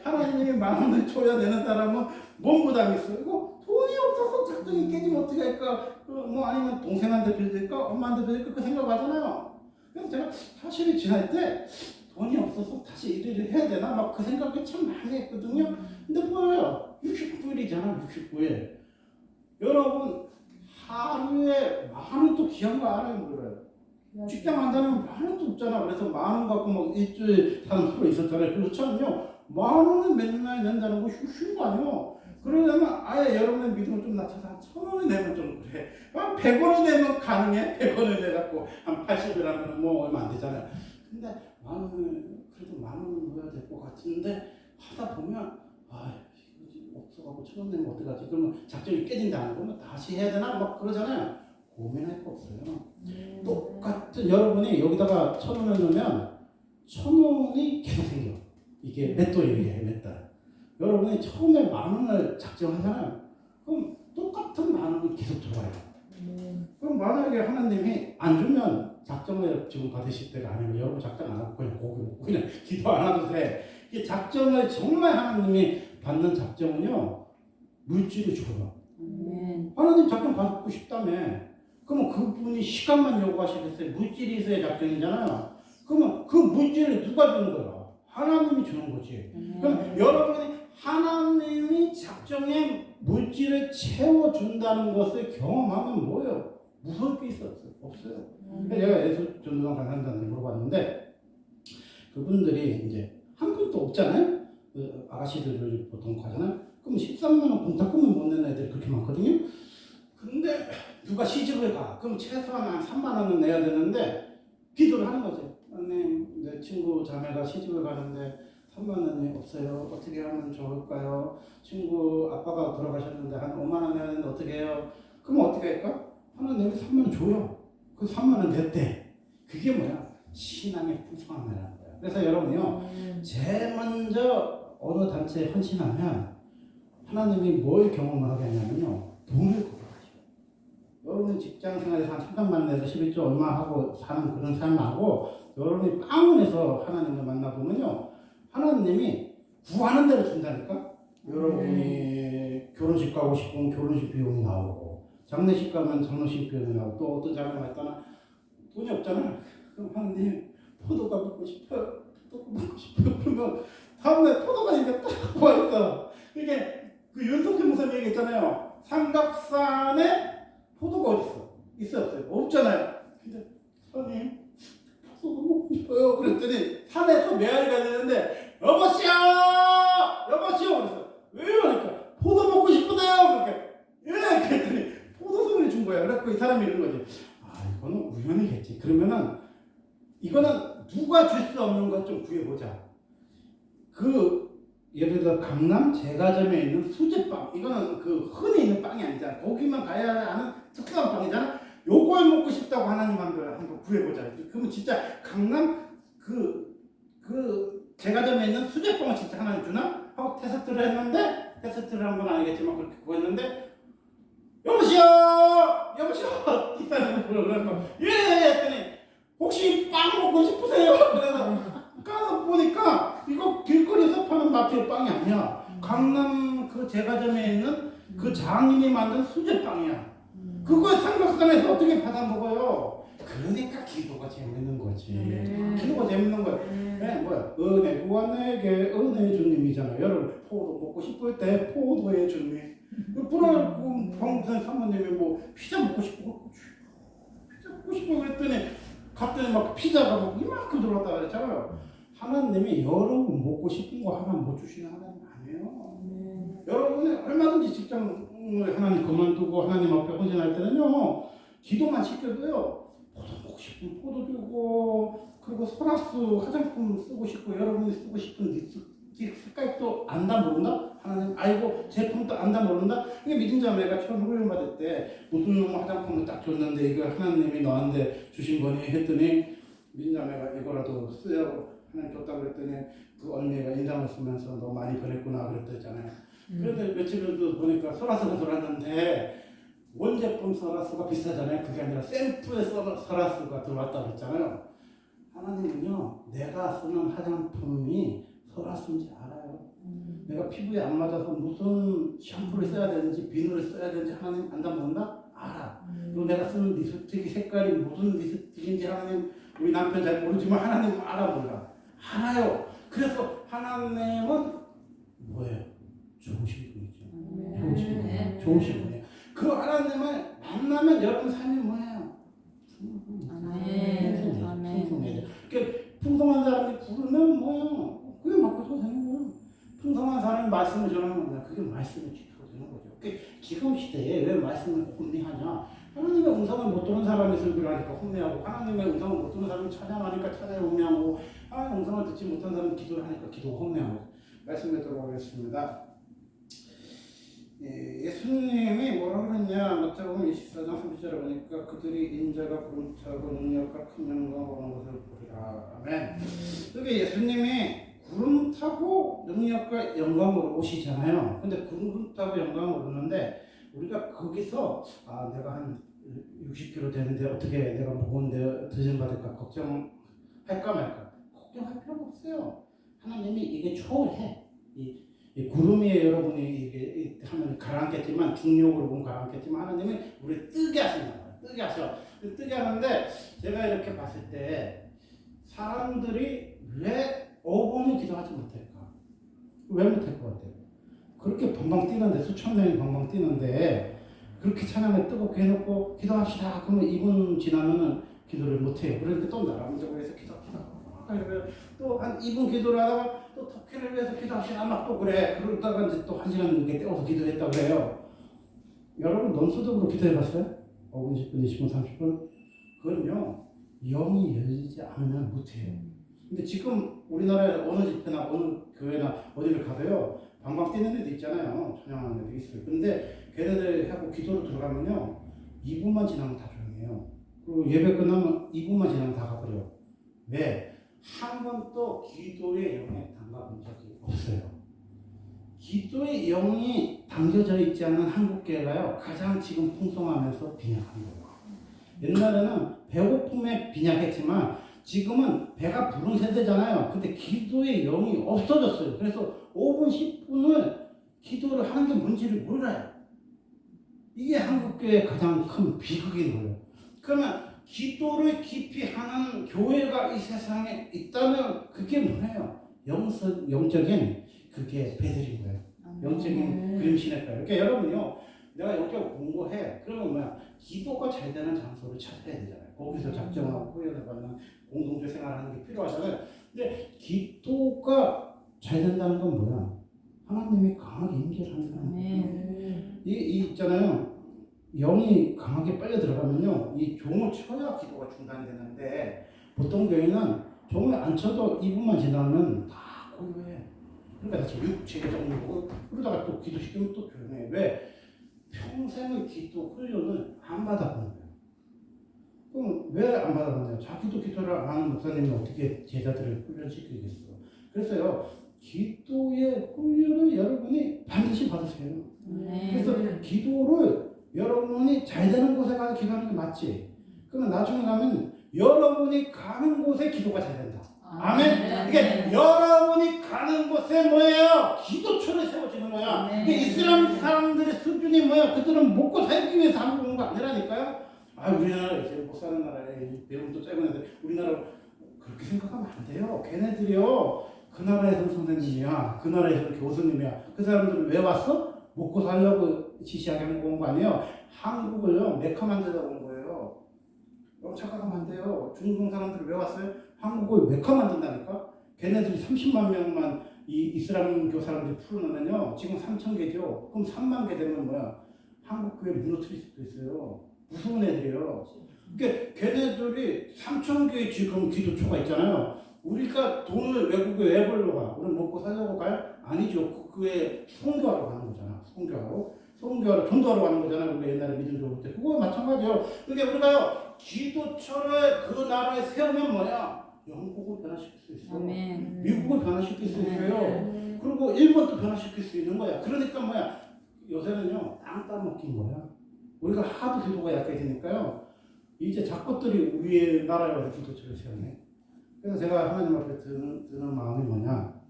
하나님이 10,000원을 줘야 되는 사람은 뭔 부담이 있어. 이거 돈이 없어서 작정이 깨지면 어떻게 할까? 뭐 아니면 동생한테 빌릴까? 엄마한테 빌릴까? 그 생각하잖아요. 그래서 제가 사실이 지날 때 돈이 없어서 다시 일을 해야 되나? 막 그 생각을 참 많이 했거든요. 근데 뭐예요? 69일이잖아 69일. 여러분 하루에 10,000원 또 귀한 거 알아요? 몰라요? 직장 안 다니면 10,000원도 없잖아. 그래서 10,000원 갖고 막 일주일 사는 프로 있었잖아요. 그렇잖아요. 10,000원을 맨날 낸다는 거 쉬운 거 아니에요. 그러려면 아예 여러분의 믿음을 좀 낮춰서 한 1,000원을 내면 좀 그래. 100원을 내면 가능해? 100원을 내갖고 한 80을 하면 뭐 얼마 안 되잖아요. 근데 만 원을, 그래도 만 원은 넣어야 될 것 같은데 하다 보면 아 이거 없어갖고 1,000원 내면 어떡하지? 그러면 작전이 깨진다는 거면 다시 해야 되나? 막 그러잖아요. 고민할 거 없어요. 똑같은 여러분이 여기다가 1,000원을 넣으면 1,000원이 계속 생겨. 이게 몇 돌이에요, 몇 달. 여러분이 처음에 만 원을 작정하잖아요. 그럼 똑같은 만 원이 계속 들어와요. 그럼 만약에 하나님이 안 주면 작정을 지금 받으실 때가 아니고 여러분 작정 안 하고 그냥 고기 먹고 그냥 기도 안 하도 돼. 이 작정을 정말 하나님이 받는 작정은요 물질을 줘요. 하나님 작정 받고 싶다며. 그러면 그분이 시간만 요구하시겠어요? 물질이 있어야 작정이잖아요. 그러면 그 물질을 누가 주는 거야? 하나님이 주는 거지. 그럼 여러분이 하나님이 작정의 물질을 채워준다는 것을 경험하면 뭐예요? 무서울 게 있어요? 없어요. 제가 예수 전도당 강사님한테 물어봤는데 그분들이 이제 한 분도 없잖아요. 그 아가씨들을 보통 가잖아요. 그럼 13만 원 공탁금을 못 내는 애들이 그렇게 많거든요. 근데 누가 시집을 가. 그럼 최소한 한 3만 원은 내야 되는데 기도를 하는 거죠. 하나님, 내 친구 자매가 시집을 가는데 3만 원이 없어요. 어떻게 하면 좋을까요? 친구 아빠가 돌아가셨는데 한 5만 원 내야 되는데 어떻게 해요? 그럼 어떻게 할까? 하나님이 3만 원 줘요. 그 3만 원 냈대. 그게 뭐야? 신앙의 풍성함이라는 거야. 그래서 여러분요, 제일 먼저 어느 단체에 헌신하면 하나님이 뭘 경험을 하게 하냐면요, 돈을 벌어가지고. 여러분 직장 생활에서 한 300만 원 내서 11조 얼마 하고 사는 그런 삶하고 여러분이 빵원에서 하나님을 만나보면요, 하나님이 구하는 대로 준다니까? 여러분이 결혼식 가고 싶으면 결혼식 비용이 나오고, 장례식 가면 장례식 비용이 나오고, 또 어떤 장례가 있다나 돈이 없잖아. 그럼 하나님, 포도가 먹고 싶어요. 포도가 먹고 싶어요. 그러면 다음날 포도가 이렇게 딱 보여있어. 이게 그 윤석열 목사님 얘기했잖아요. 삼각산에 포도가 어딨어? 있어요? 없어요? 없잖아요. 근데 하나님, 포도가 먹고 싶어요. 그랬더니 산에서 메아리가 되는데 여보시오! 여보시오! 그랬어. 왜요? 그러니까 포도 먹고 싶으세요? 그러니까 예! 그랬더니 포도송이를 준 거야. 그래서 이 사람이 이런 거지. 아 이거는 우연이겠지. 그러면은 이거는 누가 줄 수 없는 것 좀 구해보자. 그 예를 들어 강남 제과점에 있는 수제빵, 이거는 그 흔히 있는 빵이 아니잖아. 거기만 가야 하는 특수한 빵이잖아. 요걸 먹고 싶다고 하나님 한번 구해보자. 그러면 진짜 강남 그 제과점에 있는 수제빵을 진짜 하나님 주나? 하고 테스트를 했는데, 테스트를 한 건 아니겠지만 그렇게 구했는데, 여보시오! 여보시오! 이 사람이 그러고 예! 했더니 혹시 빵 먹고 싶으세요? 그래서 가서 보니까 이거 길거리에서 파는 마트의 빵이 아니야. 강남 그 제과점에 있는 그 장인이 만든 수제빵이야. 그걸 삼각산에서 어떻게 받아 먹어요? 그러니까 기도가 재밌는 거지. 기도가 재밌는 거야. 네, 뭐야? 은혜 구원에게 은혜 주님이잖아요. 여러분 포도 먹고 싶을 때 포도의 주님. 그러고 방무선 사모님이 뭐 피자 먹고 싶고 그랬더니 갑자기 막 피자가 막 이만큼 들어왔다 그랬잖아요. 하나님이 여러분 먹고 싶은 거 하나 못 주시는 하나님 아니에요. 여러분이 얼마든지 직장을 하나님 그만두고 하나님 앞에 헌신할 때는요, 기도만 시켜도요, 포도 먹고 싶으면 포도 주고, 그리고 소라스 화장품 쓰고 싶고, 여러분이 쓰고 싶은 립스틱 색깔도 안다 모른다? 하나님 알고 제품도 안다 모른다? 이게 믿은 자매가 처음 훈련 받을 때 무슨 놈 화장품을 딱 줬는데 이거 하나님이 너한테 주신 거니? 했더니 믿은 자매가 이거라도 쓰라고 하나님 줬다고 그랬더니 그 언니가 인상을 쓰면서 너 많이 변했구나 그랬잖아요. 그런데 며칠 전도 보니까 소라스가 들어왔는데 원제품 소라스가 비싸잖아요. 그게 아니라 샘플의 소라스가 들어왔다고 그랬잖아요. 하나님은요, 내가 쓰는 화장품이 소라스인지 알아요. 내가 피부에 안 맞아서 무슨 샴푸를 써야 되는지 비누를 써야 되는지 하나님 안다 모른다? 알아. 그리고 내가 쓰는 립스틱 색깔이 무슨 립스틱인지 하나님, 우리 남편 잘 모르지만 하나님 알아 몰라? 알아요. 그래서 하나님은 뭐예요? 좋으신 분이죠. 좋으신 분이에요. 그 하나님을 만나면 여러분 삶이 뭐예요? 풍성해져. 그러니까 풍성한 사람이 부르면 뭐예요? 그게 맞고 사는 거예요. 풍성한 사람이 말씀을 전하는 거야. 그게 말씀의 기도. 지금 시대에 왜 말씀을 혼미하냐? 하나님의 음성을 못 듣는 사람이 설교를 하니까 혼미하고, 하나님의 음성을 못 듣는 사람이 찬양하니까 찬양이 혼미하고, 하나님의 음성을 듣지 못하는 사람이 기도를 하니까 기도가 혼미하고. 말씀에 들어가겠습니다. 예수님이 뭐라고 그랬냐? 마태복음 24장 30절에 보니까 그들이 인자가 구름타고 능력과 큰 영광을 오는 것을 보리라. 아멘. 여기 예수님이 구름 타고 능력과 영광으로 오시잖아요. 근데 구름 타고 영광으로 오는데 우리가 거기서 내가 한 60kg 되는데 어떻게 내가 무거운데 드신 받을까 걱정할까 말까? 걱정할 필요가 없어요. 하나님이 이게 초월해. 이 구름이 여러분이 이게 하면 가라앉겠지만, 중력으로 보면 가라앉겠지만, 하나님이 우리를 뜨게 하신다 말이에요. 뜨게 하셔. 뜨게 하는데 제가 이렇게 봤을 때 사람들이 왜 5분을 기도하지 못할까? 왜 못할 것 같아요? 그렇게 방방 뛰는데, 수천 명이 방방 뛰는데 그렇게 찬양을 뜨겁게 해놓고 기도합시다. 그러면 2분 지나면은 기도를 못해요. 그러니까 또 나라문적으로 해서 기도. 또 한 2분 기도를 하다가 또 터키를 위해서 기도합시다. 막 또 그래. 그러다가 이제 또 1시간 넘게 떼어서 기도했다 그래요. 여러분 논수적으로 기도해봤어요? 5분, 10분, 20분, 30분? 그건요, 영이 열리지 않으면 못해요. 근데 지금 우리나라에 어느 집회나 어느 교회나 어디를 가도요, 방방 뛰는 애도 있잖아요. 찬양하는 애도 있어요. 근데 걔네들 하고 기도로 들어가면요, 2분만 지나면 다 조용해요. 그리고 예배 끝나면 2분만 지나면 다 가버려. 왜? 한 번도 기도의 영에 담가본 적이 없어요. 기도의 영이 담겨져 있지 않은 한국교회가요, 가장 지금 풍성하면서 빈약한 거예요. 옛날에는 배고픔에 빈약했지만 지금은 배가 부른 세대잖아요. 근데 기도의 영이 없어졌어요. 그래서 5분, 10분을 기도를 하는 게 뭔지를 몰라요. 이게 한국교회의 가장 큰 비극인 거예요. 그러면 기도를 깊이 하는 교회가 이 세상에 있다면 그게 뭐예요? 영적인 그게 배들인 거예요. 영적인 그림신의 거예요. 그러니까 여러분요, 내가 영적 공부해. 그러면 뭐야? 기도가 잘 되는 장소를 찾아야 되잖아요. 거기서 작정하고 후회를 받는 공동체 생활하는 게 필요하잖아요. 근데 기도가 잘 된다는 건 뭐야? 하나님이 강하게 임재를 한다는 거예요. 이 있잖아요. 영이 강하게 빨려 들어가면요, 이 종을 쳐야 기도가 중단되는데, 보통 교회는 종을 안 쳐도 2분만 지나면 다 고요해. 그러니까 다시 육체가 정리고, 그러다가 또 기도시키면 또 조용해. 왜? 평생의 기도 훈련을 안 받아본 거예요. 그럼 왜 안 받아봤나요? 자기도 기도를 안 하는 목사님은 어떻게 제자들을 훈련시키겠어? 그래서요, 기도의 훈련을 여러분이 반드시 받으세요. 그래서 기도를 여러분이 잘 되는 곳에 가서 기도하는 게 맞지. 그러면 나중에 가면 여러분이 가는 곳에 기도가 잘 된다. 아멘. 이게 여러분이 가는 곳에 뭐예요? 기도처를 세워지는 거야. 이게 이슬람 사람들의 수준이 뭐야? 그들은 먹고 살기 위해서 한국 온 거 아니라니까요. 우리나라 이제 못 사는 나라에 배움도 짧은데 우리나라 그렇게 생각하면 안 돼요. 걔네들이요, 그 나라에서는 선생님이야, 그 나라에서는 교수님이야. 그 사람들은 왜 왔어? 먹고 살려고 지시하게 한국 온 거 아니에요. 한국을요, 메카 만들다 온 거예요. 너무 착각하면 안 돼요. 중동 사람들이 왜 왔어요? 한국을 메카 만든다니까? 걔네들이 30만 명만 이 이슬람교 사람들이 풀어놓으면요, 지금 3,000개죠. 그럼 3만 개 되면 뭐야? 한국 교회 무너뜨릴 수도 있어요. 무서운 애들이에요. 그러니까 걔네들이 3,000개의 지금 기도초가 있잖아요. 우리가 돈을 외국에 왜 벌러 가? 우리는 먹고 살려고 가요? 아니죠. 그 교회 선교하러 가는 거잖아. 선교하러 전도하러 가는 거잖아. 우리가 옛날에 믿음 좋을 때. 그거 마찬가지예요. 그러니까 우리가요, 기도처를 그 나라에 세우면 뭐야? 영국을 변화시킬 수 있어. 미국을 변화시킬 수 있어요. 그리고 일본도 변화시킬 수 있는 거야. 그러니까 뭐야? 요새는요, 땅 따먹긴 거야. 우리가 하도 기도가 약해지니까요, 이제 작것들이 우리의 나라에 와서 기도처를 세우네. 그래서 제가 하나님 앞에 드는 마음이 뭐냐?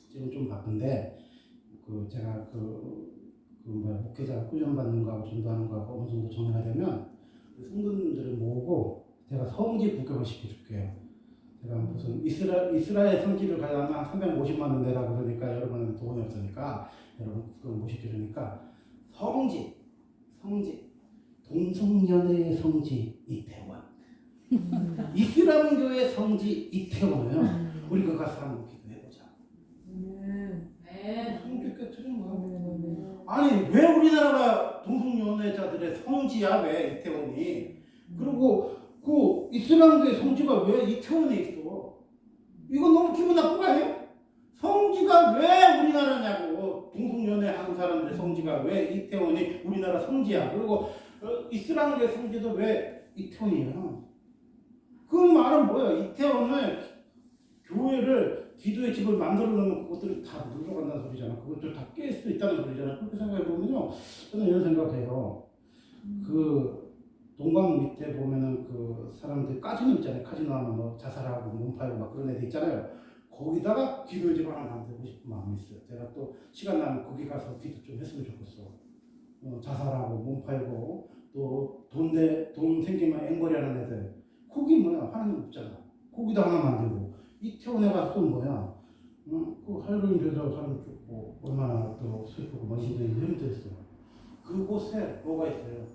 지금 좀 바쁜데, 제가 목회자 훈련 받는 거하고 전도하는 거하고 어느 정도 정리가 되면 성도님들을 모으고 제가 성지 구경을 시켜줄게요. 제가 무슨 이스라엘 성지를 가려면 350만 원 내라고 그러니까 여러분은 돈이 없으니까 여러분 구경 못 시켜주니까 성지 동성연애의 성지 이태원 이슬람교의 성지 이태원을 우리가 가서 한번 기도해보자. 성지 깨트린 거야. 아니 왜 우리 우리나라가 동성연애자들의 성지야 왜 이태원이? 그리고 그 이슬람교의 성지가 왜 이태원에 있어? 이건 너무 기분 나쁜 거 아니에요? 성지가 왜 우리나라냐고. 동성연애하는 사람들의 성지가 왜 이태원이 우리나라 성지야. 그리고 이슬람교의 성지도 왜 이태원이에요? 그 말은 뭐예요? 이태원을 교회를 기도의 집을 만들어 놓으면 그것들이 다 물러간다는 소리잖아. 그것들 다 깰 수 있다는 소리잖아. 그렇게 생각해 보면요, 저는 이런 생각해요. 그 동강 밑에 보면은 그 사람들 카지노 있잖아요. 카지노 하면 뭐 자살하고 몸 팔고 막 그런 애들 있잖아요. 거기다가 기도의 집을 하나 만들고 싶은 마음이 있어요. 제가 또 시간 나면 거기 가서 기도 좀 했으면 좋겠어. 자살하고 몸 팔고 또 돈 생기면 앵벌이하는 애들. 거기 뭐야, 하나님 없잖아. 거기다 하나 만들고. 이태원에 가서 또 뭐야, 그 할로윈 되자고 사람 죽고 얼마나 또 슬프고 막 인생이 힘들었어. 그곳에 뭐가 있어요?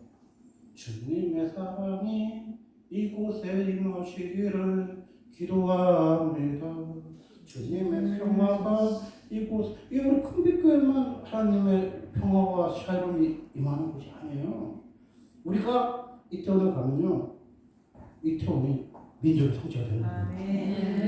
주님의 사랑이 이곳에 임하시기를 기도합니다. 주님의 평화가 이곳, 이 우리 큰빛교회만 하나님의 평화와 샬롬이 임하는 곳이 아니에요. 우리가 이태원에 가면요, 이태원이 민족의 성지가 되는 거예요.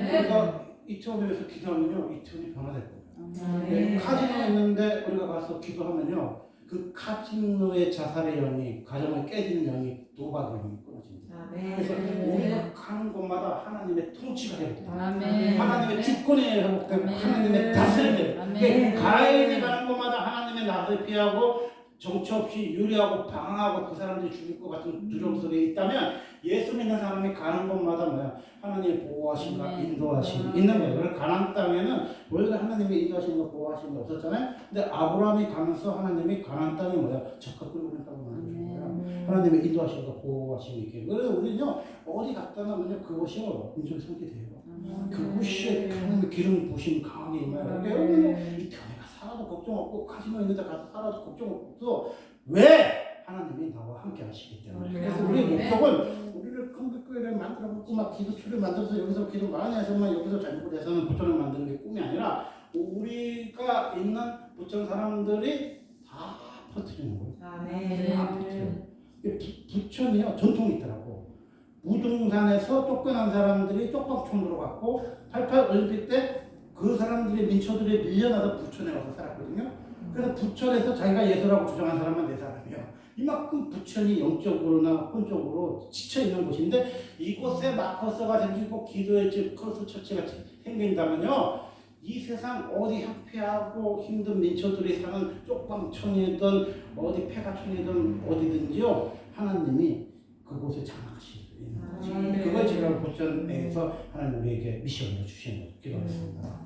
그러니까 이태원에서 기도하면요, 이태원이 변화될 거예요. 카지노 있는데 우리가 가서 기도하면요, 그 카지노의 자살의 영이, 가정을 깨지는 영이, 도박의 영이 끊어집니다. 그래서 우리가 가는 곳마다 하나님의 통치가 되고, 하나님의 주권이 회복되고, 하나님의 다스림이 되고, 가인이 가는 곳마다 하나님의 낯을 피하고 정처 없이 유리하고 방황하고 그 사람들이 죽을 것 같은 두려움 속에 있다면, 예수 믿는 사람이 가는 곳마다 뭐야, 하나님의 보호하심과 인도하심이 있는 거예요. 그래서 가나안 땅에는 원래 하나님의 인도하심과 보호하심이 없었잖아요. 근데 아브라함이 가면서 하나님이 가나안 땅이 뭐야, 적합 끓는 땅으로 만들어준 거야. 하나님의 인도하심과 보호하심이 있게. 그래서 우리는요, 어디 갔다 나면요, 그것이 민족의 성지 돼요. 그곳이 하나님의 기름 부심 강하게 임하여. 여러분은 이태원에 가서 살아도 걱정 없고, 카지노 있는 데 가서 살아도 걱정 없어. 왜? 하나님이 나와 함께 하시기 때문에. 그래서 우리의 목적은 우리를 큰빛교회를 만들어갖고 막 기도처를 만들어서 여기서 기도 많이 해서만 여기서 잘못해서는 부천을 만드는 게 꿈이 아니라, 우리가 있는 부천 사람들이 다 퍼뜨리는 거예요. 다 퍼뜨려요. 부천이요, 전통이 있더라고. 무등산에서 쫓겨난 사람들이 쪽방촌으로 갔고, 88 올림픽 때 그 사람들의 민초들이 밀려나서 부천에 와서 살았거든요. 그래서 부천에서 자기가 예수라고 주장한 사람만 4사람이에요. 이만큼 부천이 영적으로나 혼적으로 지쳐있는 곳인데, 이곳에 마커스가 생기고 기도의 집, 크로스 처치가 생긴다면요, 이 세상 어디 학폐하고 힘든 민초들이 사는 쪽방촌이든 어디 폐가촌이든 어디든지요, 하나님이 그곳에 장악하실 수 있는 거지. 그걸 지금 부천에서 하나님 우리에게 미션으로 주신 거죠. 기도하겠습니다.